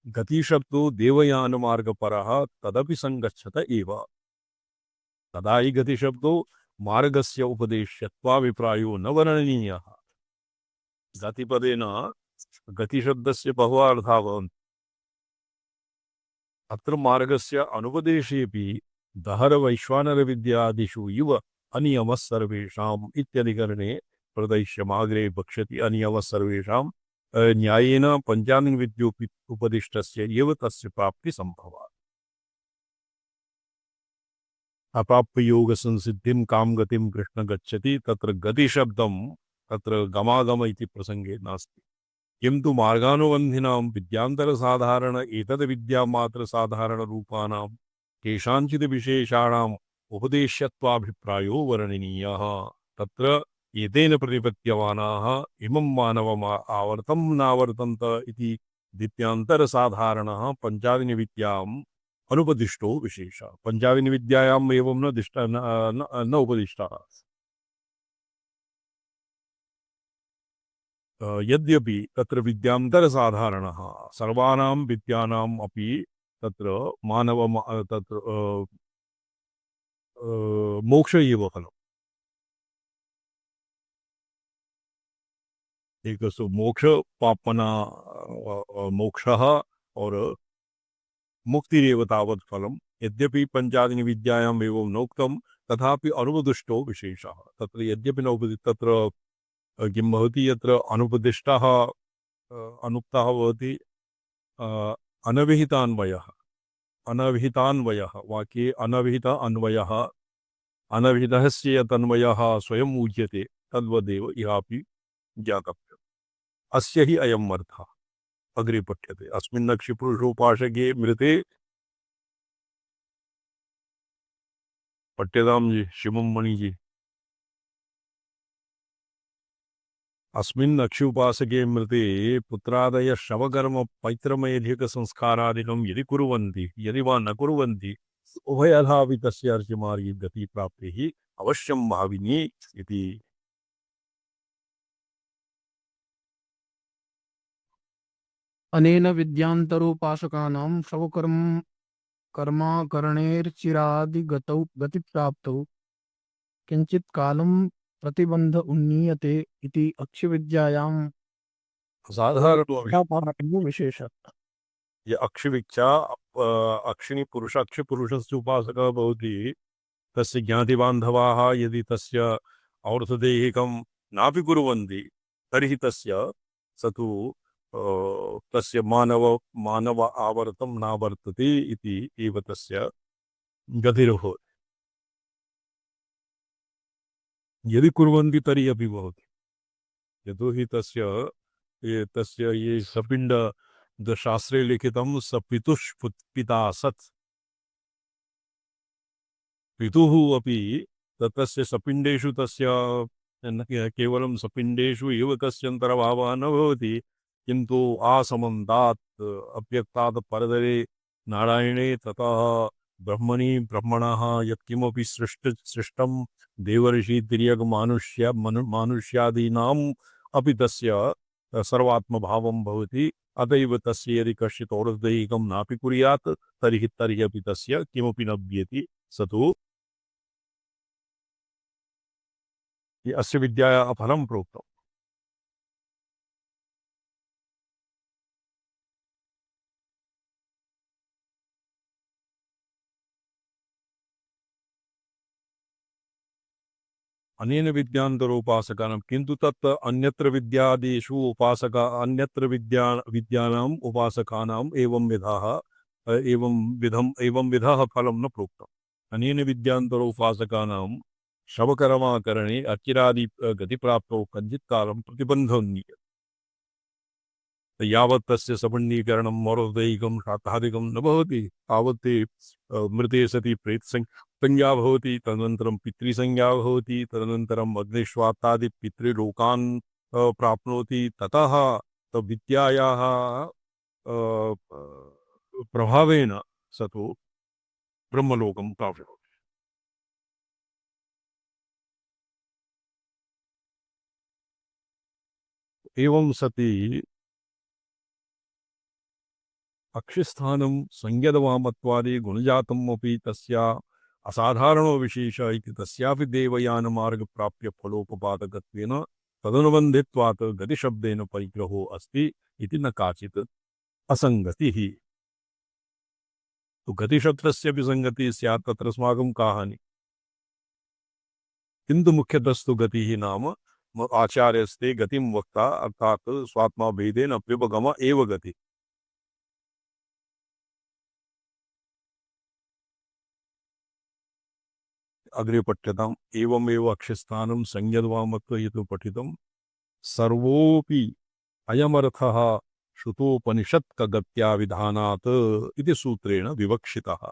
गतिशब्दो देवयानमार्गपरः तदपि संगच्छत एव। तदा हि गतिशब्दो मार्गस्य उपदेश्यत्वाभिप्रायो न वर्णनीयः। गतिपदेन गतिशब्दस्य बहवः अर्थाः भवन्ति। अत्र मार्गस्य अनुपदेशेऽपि दहरवैश्वानरविद्यादिषु इव अनियमः सर्वेषाम् इत्यधिकरणे प्रदर्श्यमाग्रे वक्ष्यति। अनियमः सर्वेषां न्यायेन पञ्चाङ्गविद्योपदिष्टस्य एव तस्य प्राप्ति सम्भवा। अप्राप्य योग संसिद्धिं काम गतिं कृष्ण गच्छति। तत्र गतिशब्दं तत्र गमागम इति प्रसंगे नास्ति। किन्तु मार्गानुबन्धिनां विद्यान्तरसाधारण एतद्विद्यामात्रसाधारणरूपाणां केषाञ्चित् विशेषाणाम् उपदेश्यत्वाभिप्रायो वर्णनीयः। तत्र एतेन प्रतिपद्यमानाः इमं मानवम् आवर्तं नावर्तन्त इति विद्यान्तरसाधारणः पञ्चादिनिविद्याम् अनुपदिष्टो विशेषः। पञ्चादिनिविद्यायाम् एवं न उपदिष्टः। यद्यपि तत्र विद्यान्तरसाधारणः सर्वानां विद्यानाम् अपि तत्र तत्र मोक्ष एव फलम्। एकस्तु मोक्ष पाप्मना मोक्षः और मुक्तिरेव तावत् फलम्। यद्यपि पञ्चादिनिविद्यायाम् एवं नोक्तं तथापि अनुपदिष्टो विशेषः। तत्र यद्यपि तत्र किं भवति यत्र अनुपदिष्टः अनुक्तः भवति अनविहितान्वयः वाक्ये अनविहित अन्वयः अनविहितस्य यत् अन्वयः स्वयम् ऊह्यते तद्वदेव इहापि ज्ञातव्यम्। अस्य हि अयम् अर्थः। अग्रे पठ्यते। अस्मिन् अक्षिपुरुषोपासके मृते पठ्यतां जी शिवम मणि जी। अस्मिन् अक्षुपासके मृते पुत्रादय शवकर्म पैत्रमैधिक संस्कारादिकं यदि कुर्वन्ति यदि वा न कुर्वन्ति उभयथापि तस्य अर्चिमार्गी गति प्राप्तिः अवश्यं भाविनी इति। अनेन विद्यान्तरोपासकानां शवकर्म कर्माकरणेर्चिरादिगतौ गतिप्राप्तौ किञ्चित् कालं प्रतिबन्ध उन्नीयते इति अक्षिविद्यायां साधारण विशेषः। ये अक्षिविक्षा अक्षिणी पुरुष अक्षिपुरुषस्य उपासकः भवति तस्य ज्ञातिबान्धवाः यदि तस्य और्थदेहिकं नापि कुर्वन्ति तर्हि तस्य स तु तस्य मानव आवर्तं नावर्तते इति एव तस्य गतिर्भवति। यदि कुर्वन्ति तर्हि अपि भवति। यतोहि तस्य ये सपिण्ड शास्त्रे लिखितं स पिता सत्। पितुः अपि तस्य सपिण्डेषु तस्य केवलं सपिण्डेषु एव कस्यन्तरभावः न भवति किन्तु आसमन्तात् अव्यक्तात् परतरे नारायणे ततः ब्रह्मणि ब्रह्मणः यत्किमपि सृष्टं देवर्षि तिर्यक् मानुष्यादीनाम् अपि तस्य सर्वात्मभावं भवति। अतएव तस्य यदि कश्चित् औरदैहिकं नापि कुर्यात् तर्हि अपि तस्य किमपि न व्यति स तु अस्य विद्यायाः फलं प्रोक्तम्। अनेन विद्यान्तरोपासकानां किन्तु तत् अन्यत्र विद्यादिषु अन्यत्र विद्यानाम् उपासकानाम् एवं विधः फलं न प्रोक्तम्। अनेन विद्यान्तरोपासकानां शवकर्माकरणे अचिरादि गतिप्राप्तौ कञ्चित् कालं प्रतिबन्धं नीयते। यावत् तस्य सपण्डीकरणं मौरदैहिकं शाकादिकं न भवति तावत् ते मृते सति प्रेतसंज्ञा भवति, तदनन्तरं पितृसंज्ञा भवति, तदनन्तरम् अग्निश्वात्तादि पितृलोकान् प्राप्नोति। ततः विद्यायाः प्रभावेन स तु ब्रह्मलोकं प्राप्नोति। एवं सति अक्षिस्थानं संयतवामत्वादि गुणजातम् अपि तस्या असाधारणो विशेष इति तस्यापि देवयानमार्गप्राप्य फलोपपादकत्वेन तदनुबन्धित्वात् गतिशब्देन परिग्रहो अस्ति इति न काचित् असङ्गतिः। तो गतिशब्दस्य भी संगतिः स्यात् तत्र अस्माकं का हानि। किन्तु मुख्यतस्तु गतिः नाम आचार्यस्ते गतिं वक्ता अर्थात् स्वात्मा भेदेन अप्युपगम एव गति। अग्रे पठ्यताम्। एवमेव अक्षिस्थानं संयद्वामत्व यतो पठितं सर्वोऽपि अयमर्थः श्रुतोपनिषत्कगत्या विधानात् इति सूत्रेण विवक्षितः।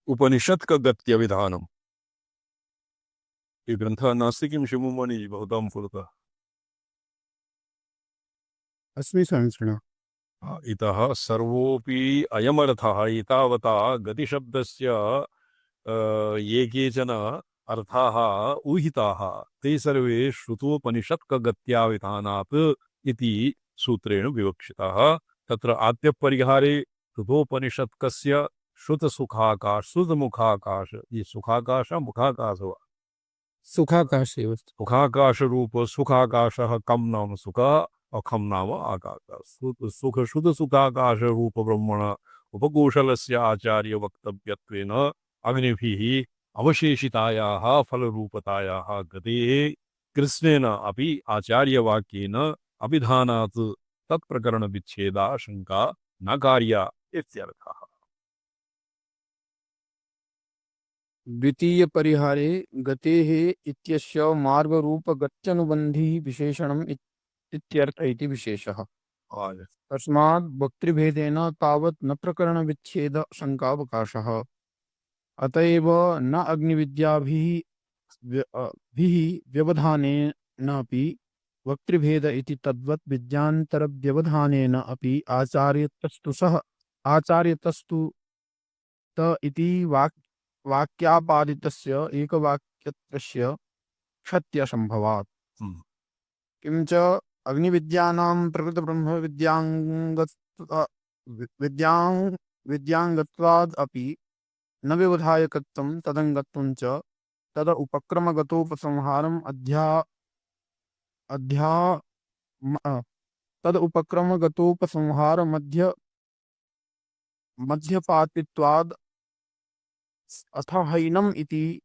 उपनिषत्कगत्य विधानम् ये ग्रन्थः नास्ति किं शिवमुनि भवतां पुरतः? अस्मि समीचीनः। इतः सर्वोऽपि अयमर्थः एतावता गतिशब्दस्य ये केचन अर्थाः ऊहिताः ते सर्वे श्रुतोपनिषत्कगत्या विधानात् इति सूत्रेण विवक्षिताः। तत्र आद्यपरिहारे श्रुतोपनिषत्कस्य श्रुतमुखाकाश ये सुखाकाश मुखाकाश वा सुखाकाश एव। सुखाकाशरूप सुखाकाशः कं नाम सुखः अखम नाम आकाश। सुख सुखाकाश रूप ब्रह्मण उपकौशलस्य आचार्य वक्तव्यत्वेन अग्निभिः अवशेषितायाः फलरूपतायाः गतेः कृष्णेन अपि आचार्यवाक्येन अभिधानात् तत्प्रकरण विच्छेदाशंका न कार्या इत्यर्थः। द्वितीय परिहारे गतेः इत्यस्य मार्गरूपगत्यनुबन्धी विशेषणम् इत्यर्थ इति विशेषः। और तस्मात् वक्तृभेदेन तावत् न प्रकरणविच्छेद शङ्कावकाशः। अतएव न अग्निविद्याभिः भिः व्यवधानेनापि वक्तृभेद इति तद्वत् विद्यान्तरव्यवधानेन अपि आचार्यतस्तु त इति वाक्यापादितस्य एकवाक्यत्वस्य क्षत्यसम्भवात्। हम्म, किंच अग्निविद्यानां विद्यांगत्वाद् अपि न व्यवधायकत्वं तदङ्गत्वं च तद उपक्रमगतोपसंहारम् अध्या तद उपक्रमगतोपसंहार मध्यपातित्वाद् अथ हैनम् इति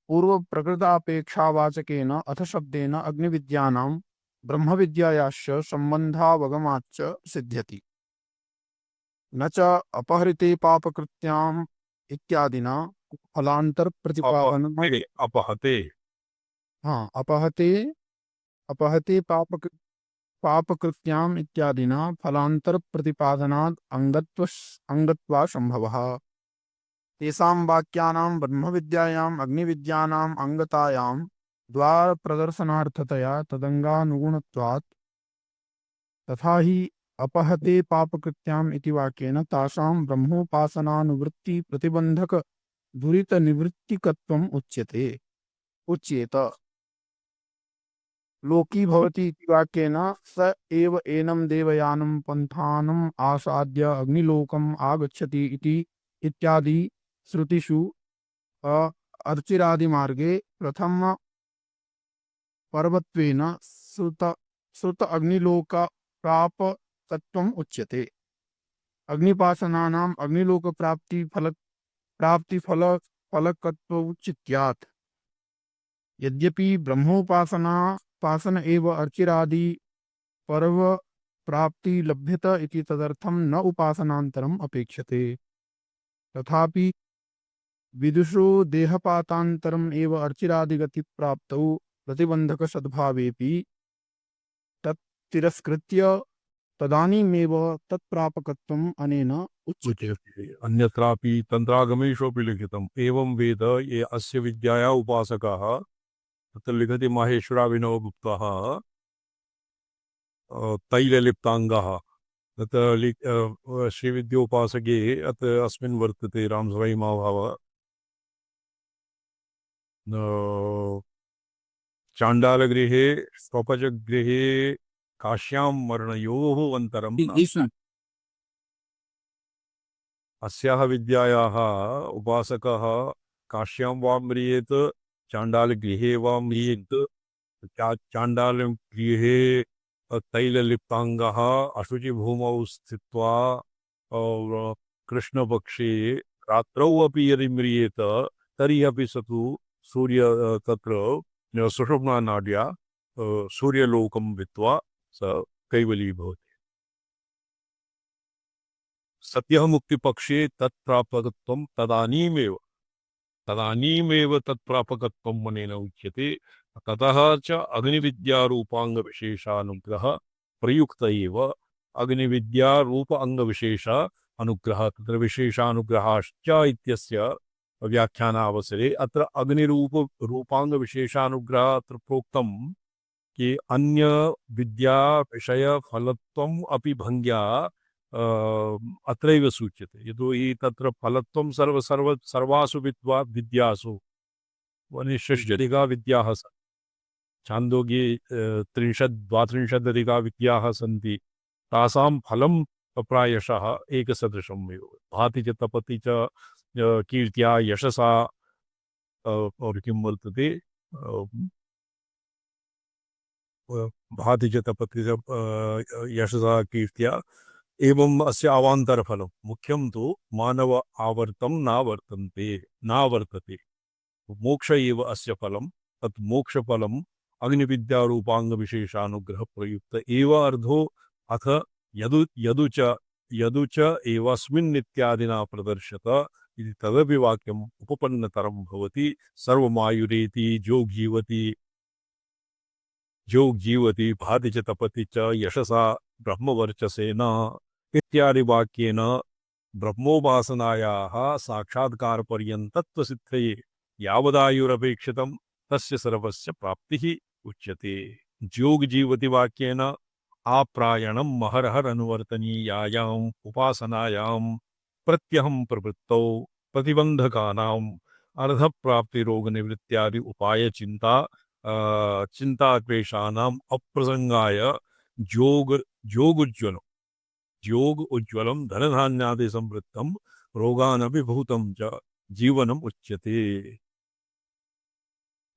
पूर्वप्रकृतापेक्षावाचकेन अथ शब्देन अग्निविद्यानां ब्रह्मविद्यायाश्च सम्बन्धावगमाच्च सिद्ध्यति। न च अपहृते पापकृत्याम् इत्यादिना फलांतर प्रतिपादन। अपहते हाँ, अपहते अपहते पापकृत्याम् इत्यादिना फलांतर प्रतिपादनात् अंगत्वा संभवः। तेषां वाक्यानां ब्रह्मविद्यायाम् अग्निविद्यानाम् अंगतायां द्वारप्रदर्शनार्थतया तदङ्गानुगुणत्वात् तथा हि अपहते पापकृत्याम् इति वाक्येन तासां ब्रह्मोपासनानुवृत्ति प्रतिबंधक दुरित निवृत्तिकत्वम् उच्येत। लोकी भवति इति वाक्येन स एव एनं देवयानं पन्थानम् आसाद्य अग्निलोकम् आगच्छति इति इत्यादि श्रुतिषु अर्चिरादिमार्गे प्रथम पर्वत्वेन श्रुत अग्निलोक प्रापकत्वम् उच्यते। अग्निपासनानाम् अग्निलोक प्राप्ति फलकत्वमुच्यत्यात्। यद्यपि ब्रह्मोपासन एव अर्चिरादि पर्व प्राप्ति लभ्यत इति तदर्थं न उपासनान्तरम् अपेक्षते। तथापि विदुषो देहपातान्तरम् एव अर्चिरादिगति प्राप्तौ प्रतिबंधक सद्भावेपि तत् तिरस्कृत्य तदानीमेव तत्प्रापकत्वम् अनेन उच्यते। अन्यत्रापि तन्त्रागमेष्वपि लिखितम् एवं वेद ये अस्य विद्याया उपासकाः तत्र लिखति माहेश्वराभिनवगुप्तः तैललिप्ताङ्गः तत्र श्रीविद्योपासके अत्र अस्मिन् वर्तते रामसभाई महाभाव चाण्डालगृहे स्वपजगृहे काश्यां मरणयोः अन्तरं अस्याः विद्यायाः उपासकः काश्यां वा म्रियेत चाण्डालगृहे वा म्रियेत चाण्डालगृहे तैललिप्ताङ्गः अशुचिभूमौ स्थित्वा कृष्णपक्षे रात्रौ अपि यदि म्रियेत तर्हि अपि स तु सूर्य तत्र सुषुम्नानाड्या सूर्यलोकं वित्वा स कैवली भवति। सत्यः मुक्तिपक्षे तत्प्रापकत्वं तदानीमेव तत्प्रापकत्वम् अनेन उच्यते। ततः च अग्निविद्यारूपाङ्गविशेषानुग्रह प्रयुक्त एव अग्निविद्यारूप अंगविशेष अनुग्रह तत्र विशेषानुग्रहाश्च इत्यस्य व्याख्यानावसरे अत्र अग्निरूपाङ्गविशेषानुग्रह अत्र प्रोक्तं कि अन्य विद्या विषय फलत्वम् अपि भङ्ग्या अत्रैव सूच्यते। यतोहि तत्र फलत्वं सर्वासु विद्यासु षड्जधिका विद्याः छान्दोग्ये 32 विद्याः सन्ति। तासां फलं प्रायशः एकसदृशम् एव भाति च तपति च कीर्त्या यशसा और किं वर्तते भाति च तपति च यशसा कीर्त्या एवं अस्य अवान्तरफलं मुख्यं तु मानव आवर्तं नावर्तते मोक्ष एव अस्य फलं। तत् मोक्षफलम् अग्निविद्यारूपाङ्गविशेषानुग्रह प्रयुक्त एव अर्धो अथ यदु च एवस्मिन् इत्यादिना प्रदर्श्यत इति तदपि वाक्यम् उपपन्नतरं भवति। सर्वमायुरेति जोग जीवति भाति च तपति च यशसा ब्रह्मवर्चसेन इत्यादि वाक्येन ब्रह्मोपासनायाः साक्षात्कारपर्यन्तत्वसिद्धये यावदायुरपेक्षितं तस्य सर्वस्य प्राप्तिः उच्यते। जोग जीवति वाक्येन आप्रायणं महरहरनुवर्तनीयायाम् उपासनायां प्रत्यहं प्रवृत्तौ प्रतिबन्धकानाम् अर्धप्राप्तिरोगनिवृत्त्यादि उपायचिन्ता चिन्ताक्लेशानाम् अप्रसंगाय जोग उज्ज्वलं धनधान्यादि संवृत्तं रोगानभिभूतं च जीवनम् उच्यते।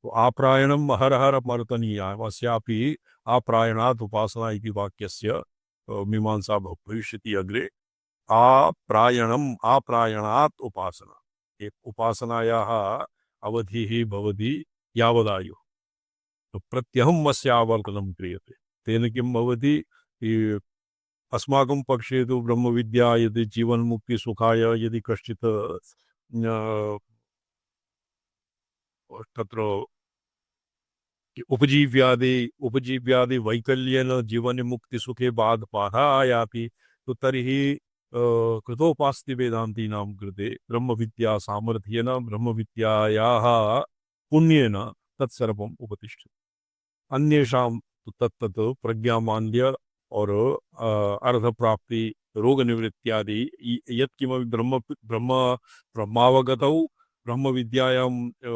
तो आप्रायणम् अहरहर मर्तनीया अस्यापि आप्रायणात् उपासना इति वाक्यस्य मीमांसा भविष्यति अग्रे। आप्रायणात् उपासना एक उपासनायाः अवधिः भवति यावदायुः। तो प्रत्यहम् अस्यावर्तनं क्रियते। तेन किं भवति अस्माकं पक्षे तु ब्रह्मविद्या यदि जीवन्मुक्तिसुखाय यदि कश्चित् तत्र उपजीव्यादि वैकल्येन जीवन्मुक्तिसुखे बाधा आयाति तो तर्हि कृतोपास्ति वेदान्तीनां कृते ब्रह्मविद्या सामर्थ्येन ब्रह्मविद्यायाः पुण्येन तत्सर्वम् उपतिष्ठति। अन्येषां तु तत्तत् प्रज्ञामान्द्य और अर्धप्राप्ति रोगनिवृत्त्यादि यत्किमपि ब्रह्मावगतौ ब्रह्मविद्यायां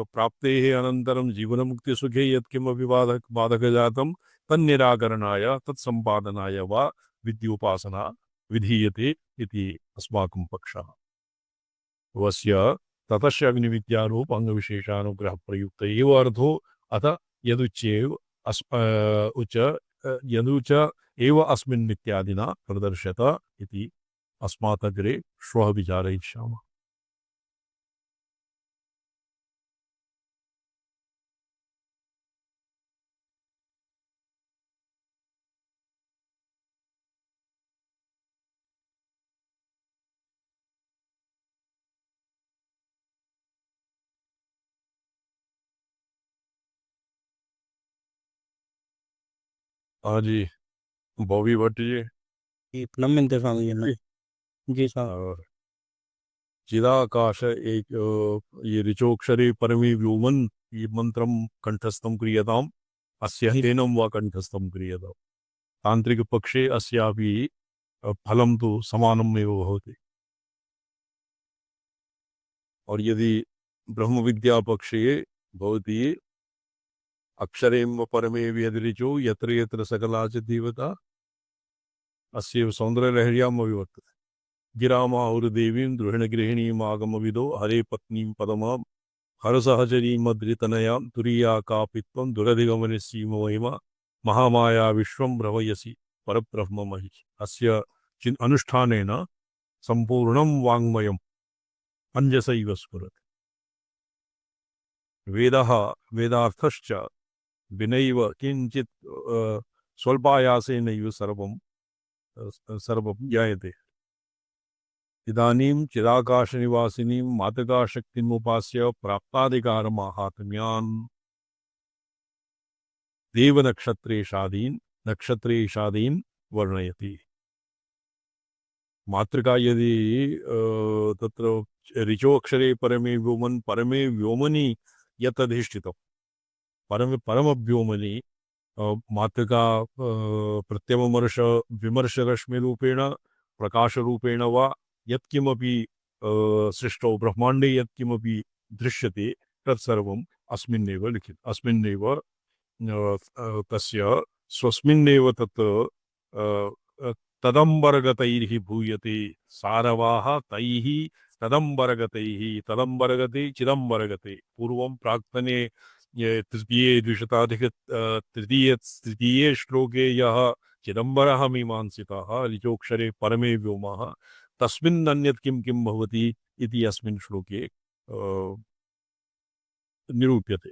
प्राप्तेः अनन्तरं जीवनमुक्तिसुखे यत्किमपि बाधकजातं तन्निराकरणाय तत्सम्पादनाय वा विद्योपासना विधीयते इति अस्माकं पक्षः। वस्य ततश्च अग्निविद्यारूप अंगविशेषानुग्रहप्रयुक्त एव अर्थो अथ यदुच्येव यदुच एव अस्मिन् इत्यादिना प्रदर्श्यत इति अस्मात् अग्रे श्वः विचारयिष्यामः। हाँ जी, बॉबी भट्ट जी। प्रणम मिलते स्वामी जी में। जी साहब। और चिदाकाश एक ये ऋचोक्षरे परमे व्योमन ये मंत्रम कंठस्थं क्रियताम् अस्य हेनं वा कंठस्थं क्रियताम्। तांत्रिक पक्षे अस्यापि फलं तु समानम् एव भवति। और यदि ब्रह्म विद्या पक्षे भवति अक्षरेम परमे व्यदृचो यत्र यत्र सकला च देवता अस्य सौन्दर्यलहर्याम् अविवर्तते। गिरामाहुर्देवीं द्रुहिणगृहिणीम् आगमविदो हरे पत्नीं पदमां हरसहचरीं मद्रितनयां तुरीया कापित्वं दुरधिगमनसीमो महिमा महामाया विश्वं भ्रमयसि परब्रह्ममहि। अस्य अनुष्ठानेन सम्पूर्णं वाङ्मयम् अञ्जसैव स्फुरति। वेदः वेदार्थश्च विनैव किञ्चित् स्वल्पायासेनैव सर्वं ज्ञायते। इदानीं चिदाकाशनिवासिनीं मातृकाशक्तिमुपास्य प्राप्ताधिकारमाहात्म्यान् नक्षत्रेशादीन् वर्णयति। मातृका यदि तत्र ऋचोक्षरे परमे व्योमनि यतधिष्ठितं परमव्योमनि मातृका प्रत्यमर्श विमर्शरश्मिरूपेण प्रकाशरूपेण वा यत्किमपि सृष्टौ ब्रह्माण्डे यत्किमपि दृश्यते तत्सर्वम् अस्मिन्नेव लिखितम्। अस्मिन्नेव तस्य स्वस्मिन्नेव तत् तदम्बरगतैः भूयते। सारवाः तैः तदम्बरगते चिदम्बरगते। पूर्वं प्राक्तने तृतीये तृतीये श्लोके यः चिदम्बरः मीमांसितः ऋचोक्षरे परमे व्योमः तस्मिन् अन्यत् किं किं भवति इति अस्मिन् श्लोके निरूप्यते।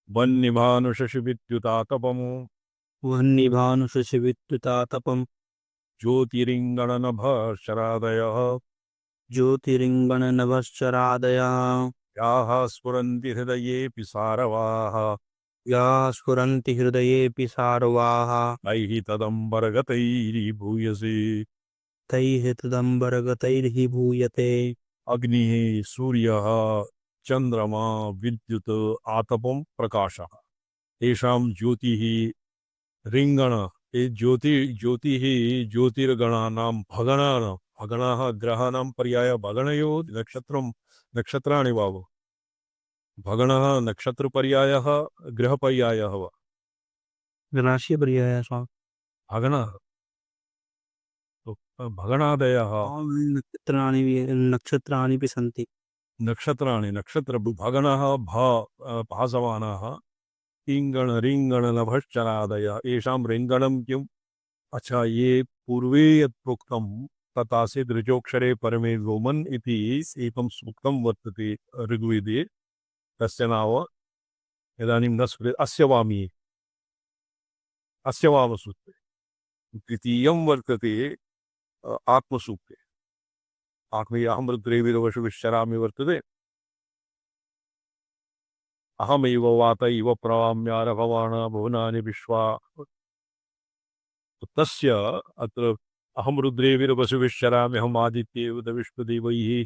वह्निभानुशशिविद्युतातपम् वह्निभानुशशिविद्युतातपम् ज्योतिरिङ्गणनभः शरादयः ज्योतिरिङ्गणनभश्चरादयः याः स्फुरन्ति हृदयेऽपि सारवाः याः स्फुरन्ति हृदयेऽपि सारवाः तैः तदम्बरगतैर्भूयसे तैः तदम्बरगतैः भूयते। अग्निः सूर्यः चन्द्रमा विद्युत् आतपं प्रकाशः तेषां ज्योतिः रिङ्गण ये ज्योतिः ज्योतिर्गणानां भगणानां भगणाः ग्रहाणां पर्याय भगणयो नक्षत्राणि वाव भगणः नक्षत्रपर्यायः ग्रहपर्यायः वा राशिपर्यायः स्वामी। भगणः तो भगणादयः नक्षत्राणि अपि सन्ति। नक्षत्र भगणः भासमानाः इङ्गण रिङ्गण नभश्चरादयः येषां रिङ्गणं किम् अच्छा ये पूर्वे यत् प्रोक्तं तथासीत् ऋजोक्षरे परमे गोमन् इति एकं सूक्तं वर्तते ऋग्वेदे तस्य नाम इदानीं न स्मृते अस्य वामसूत्रे द्वितीयं वर्तते आत्मसूक्ते आत्मीय अहं रुद्रेविरवशुविश्चरामि वर्तते अहमेव वात इव प्रवाम्यारभवाण भुवनानि विश्वा तस्य अत्र अहं रुद्रेविरवशुविश्चरामि अहम् आदित्येव विश्वदेवैः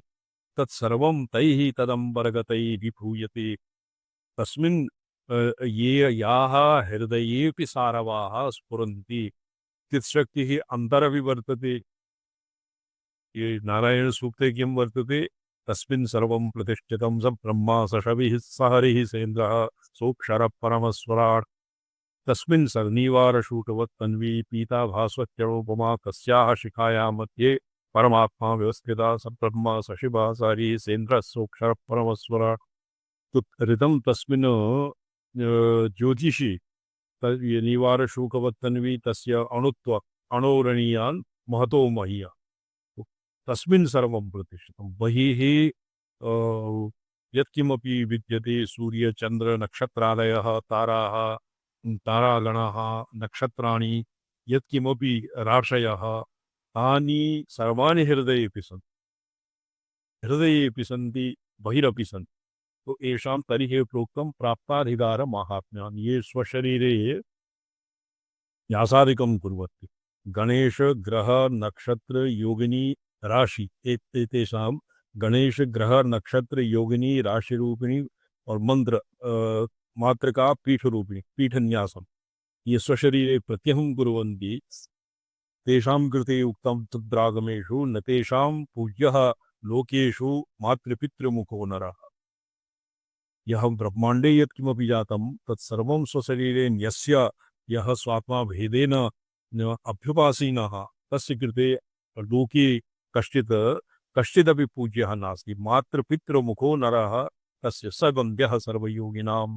तत्सर्वं तैः तदम्बरगतैः भूयते तस्मिन् ये याः हृदयेऽपि सारवाः स्फुरन्ति चित्शक्तिः अन्तरपि वर्तते ये नारायणसूक्ते किं वर्तते तस्मिन् सर्वं प्रतिष्ठितं स ब्रह्मा स शविः स हरिः सेन्द्रः सोऽक्षरः परमस्वराट् तस्मिन् सन्निवारशूटवत् तन्वी पीता भास्वत्यरूपमा तस्याः शिखायां मध्ये परमात्मा व्यवस्थिता स ब्रह्मा स शिवः स हरिः सेन्द्रः सोऽक्षरः परमस्वराट् ऋतं तस्मिन् ज्योतिषि निवारशूकवत् तन्वी तस्य अणुत्व अणोरणीयान् महतो मह्य तस्मिन् सर्वं प्रतिष्ठितं बहिः यत्किमपि विद्यते सूर्यचन्द्रनक्षत्रादयः ताराः तारागणाः नक्षत्राणि यत्किमपि राशयः तानि सर्वाणि हृदयेऽपि सन्ति बहिरपि सन्ति तो येषां तर्हि प्रोक्तं प्राप्ताधिकारमाहात्म्यान् ये स्वशरीरे न्यासादिकं कुर्वन्ति गणेश ग्रह नक्षत्र योगिनी राशि एतेषां गणेश ग्रह नक्षत्र योगिनी राशि रूपिणी और मंत्र मातृका पीठ रूपिणी पीठन्यासम ये स्वशरीरे प्रत्यहं कुर्वन्ति तेषां कृते उक्तं तद्रागमेषु न तेषां पूज्यः लोकेषु मातृपितृमुखो नरः यह ब्रह्मांडे यत्किमपि जातं तत्सर्वं स्वशरीरे न्यस्य यः स्वात्मा भेदेन अभ्युपासीनः तस्य कृते लोके कश्चिदपि पूज्यः नास्ति मातृपितृमुखो नरः तस्य स वन्द्यः सर्वयोगिनां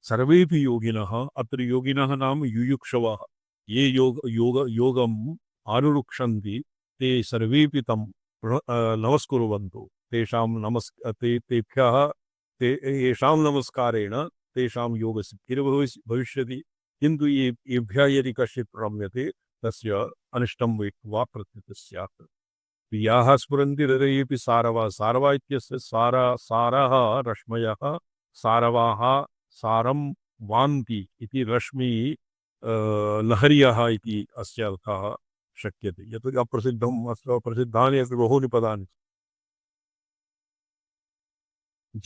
सर्वेऽपि योगिनः अत्र योगिनः नाम युयुक्षवः ये योगम् आरुरुक्षन्ति ते सर्वेऽपि तं नमस्कुर्वन्तु तेषां तेभ्यः येषां नमस्कारेण तेषां योगसिद्धिर्भविष्यति किन्तु येभ्यः यदि कश्चित् रम्यते तस्य अनिष्टं वा प्रत्युत स्यात् याः स्फुरन्ति हृदयेऽपि सारवा सारवा इत्यस्य सारः रश्मयः सारवाः सारं वान्ति इति रश्मि लहर्यः इति अस्य अर्थः शक्यते यत् अप्रसिद्धम् अत्र प्रसिद्धानि अपि बहूनि पदानि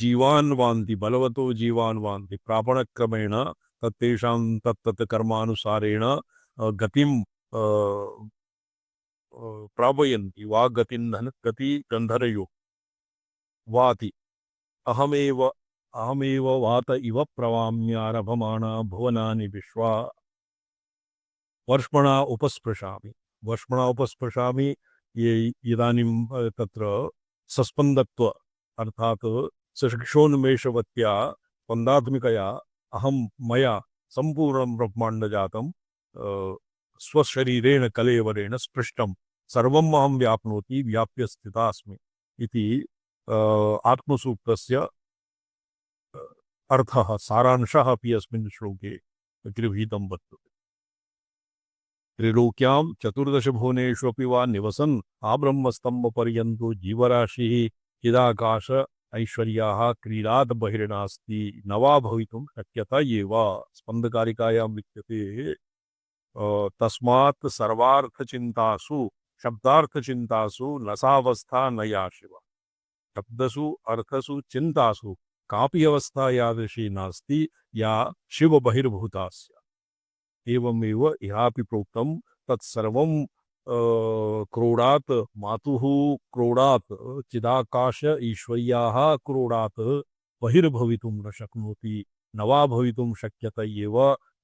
जीवान् वान्ति बलवतो जीवान् वान्ति प्रापणक्रमेण तत्तेषां तत्तत् कर्मानुसारेण गतिं प्रापयन्ति वा गति गन्धर्यो वाति अहमेव वात इव प्रवाम्यारभमाणा भुवनानि विश्वा वर्ष्मणा उपस्पृशामि ये इदानीं तत्र सस्पन्दत्व अर्थात् सशिक्षोन्मेषवत्या स्पन्दात्मिकया अहं मया सम्पूर्णं ब्रह्माण्डजातं स्वशरीरेण कलेवरेण स्पृष्टं सर्वम् अहं व्याप्नोति व्याप्य स्थिता अस्मि इति आत्मसूक्तस्य अर्थः सारांशः अपि अस्मिन् श्लोके गृहीतं वर्तते त्रिलोक्यां चतुर्दश भुवनेष्वपि वा निवसन् आब्रह्मस्तम्भपर्यन्तो जीवराशिः चिदाकाश ऐश्वर्याः क्रीडात् बहिर्नास्ति न वा भवितुं शक्यत एव। स्पन्दकारिकायां लिख्यते तस्मात् सर्वार्थचिन्तासु शब्दार्थचिन्तासु न सावस्था न या शिव। शब्दसु अर्थसु चिन्तासु कापि अवस्था यादृशी नास्ति या शिव बहिर्भूता स्यात्। एवमेव इहापि प्रोक्तं तत्सर्वं क्रोडात् मातुः क्रोडात् चिदाकाश ईश्वर्याः क्रोडात् बहिर्भवितुं न शक्नोति न वा भवितुं शक्यत एव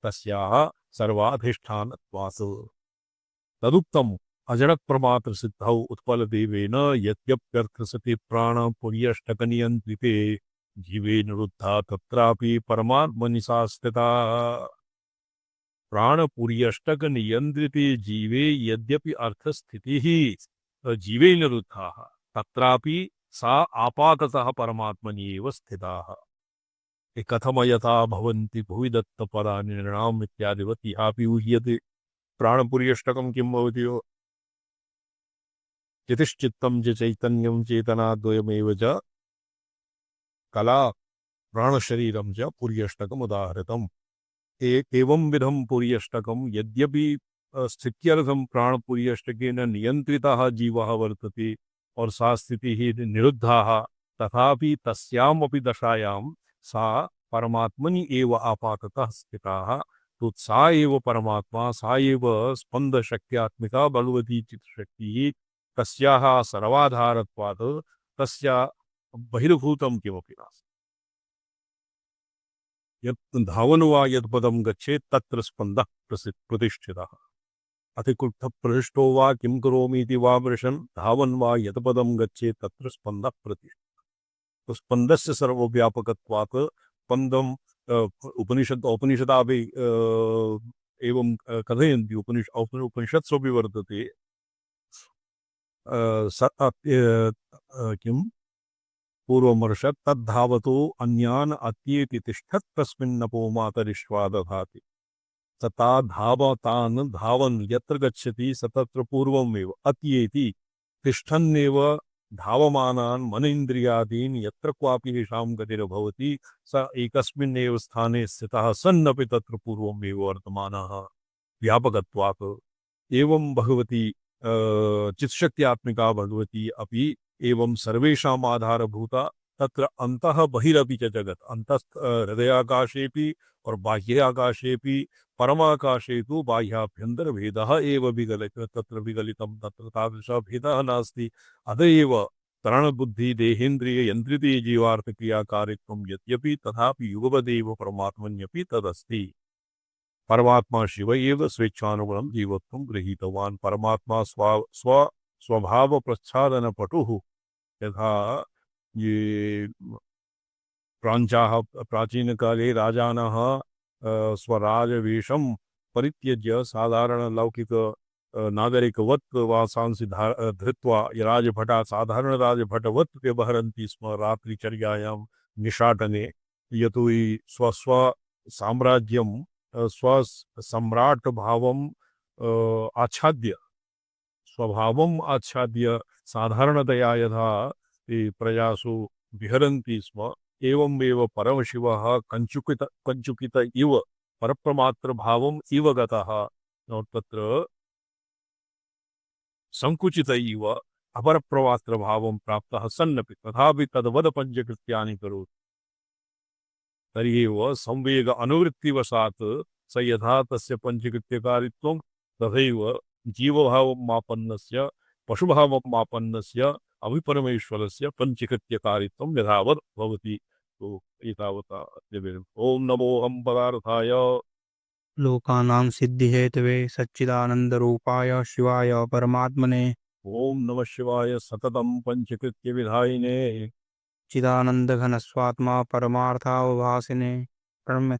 तस्याः सर्वाधिष्ठानत्वात्। तदुक्तम् अजडप्रमात्रसिद्धौ उत्पलदेवेन यद्यप्यर्थसति प्राणपुर्यष्टकनियन्त्रिते जीवे निरुद्धा तत्रापि परमात्मनि सा स्थिता। प्राणपुर्यष्टक नियंत्रिते जीवे यद्यपि अर्थस्थितिः जीवे निरुद्धाः तत्रापि सा आपाततः परमात्मनि एव स्थिताः। कथमयथा भवन्ति भुवि दत्तपदानि नृणाम् इत्यादिवत् इहापि उह्यते। प्राणपुर्यष्टकं किं भवति? चितिश्चित्तं च चैतन्यं चेतनाद्वयमेव च कला प्राणशरीरं च पुर्यष्टकमुदाहृतम्। एवं विधम पुर्यष्टकम यद्यपि स्थित्यर्थम प्राणपुर्यष्टकेन नियंत्रितः जीवः वर्तते और सा स्थितिः निरुद्धाः तथापि तस्यामपि दशायां सा परमात्मनि एव आपाततः स्थिताः। तो सा एव परमात्मा सा एव स्पन्दशक्त्यात्मिका बलवती चित्तशक्तिः तस्याः सर्वाधारत्वात् तस्या बहिर्भूतं किमपि नास्ति। यत् धावन वा यत्पदं गच्छेत् तत्र स्पन्दः प्रतिष्ठितः। अतिक्रुद्धप्रहृष्टो वा किं करोमि इति वा मृशन् धावन वा यत्पदं गच्छेत् तत्र स्पन्दः प्रतिष्ठितः। तो स्पन्दस्य सर्वव्यापकत्वात् स्पन्दं उपनिषदापि एवं कथयन्ति। उपनिषत्सु अपि वर्तते किं पूर्वमर्षत् तद्धावतो अन्यान् अत्येति तिष्ठत् तस्मिन्नपो मातरिश्वा दधाति। तथा धावतान् धावन् यत्र गच्छति स तत्र पूर्वमेव अत्येति तिष्ठन्नेव धावमानान् मनेन्द्रियादीन् यत्र क्वापि येषां गतिर्भवति स एकस्मिन्नेव स्थाने स्थितः सन्नपि तत्र पूर्वमेव वर्तमानः व्यापकत्वात्। एवं भगवती चित्शक्त्यात्मिका भगवती अपि एवं सर्वेषाम् आधारभूता तत्र अंतः बहिरपि च जगत् अंतः हृदयाकाशेपि और बाह्याकाशेपि परमाकाशे तु बाह्याभ्यन्तर भेदः एव विगलितः तत्र विगलितं तत्र तादृशः भेदः नास्ति। अत एव प्राणबुद्धि देहेन्द्रिय यन्त्रिते जीवार्थक्रियाकारित्वं यद्यपि तथापि युगपदेव परमात्मन्यपि तदस्ति। परमात्मा शिव एव स्वेच्छानुगुणं जीवत्वं गृहीतवान्। परमात्मा स्वभाव प्रच्छादन पटुः। यथा ये प्राचीन काले राजानः स्वराजवेषं परित्यज्य साधारण लौकिक नागरिकवत् वासांसि धृत्वा राजभटा साधारण राजभटवत् व्यवहरन्ति स्म रात्रिचर्यायां निशाटने। यतो हि स्वस्व साम्राज्यं स्वसम्राट भावम् आच्छाद्य स्वभावम् आच्छाद्य साधारणतया यथा प्रजासु विहरन्ति स्म एवमेव परमशिवः कञ्चुकित इव परप्रमात्र भावम् इव गतः तत्र संकुचित इव अपरप्रमात्र भावं प्राप्तः सन्नपि तथापि तद्वद पञ्चकृत्यानि करोति। तर्हि एव संवेग अनुवृत्तिवशात् स यथा तस्य पञ्चकृत्यकारित्वं तथैव जीवभावमापन्नस्य पशुभावमापन्नस्य अभिपरमेश्वरस्य पञ्चकृत्यकारित्वं यथावत् भवति। तो एतावता ओम नमो हम पदार्थाय लोकानां सिद्धिहेतवे सच्चिदानन्दरूपाय शिवाय परमात्मने ओम नमः शिवाय सततं पञ्चकृत्य विधायिने चिदानन्दघनस्वात्मा परमार्थावभासिने प्रणम्य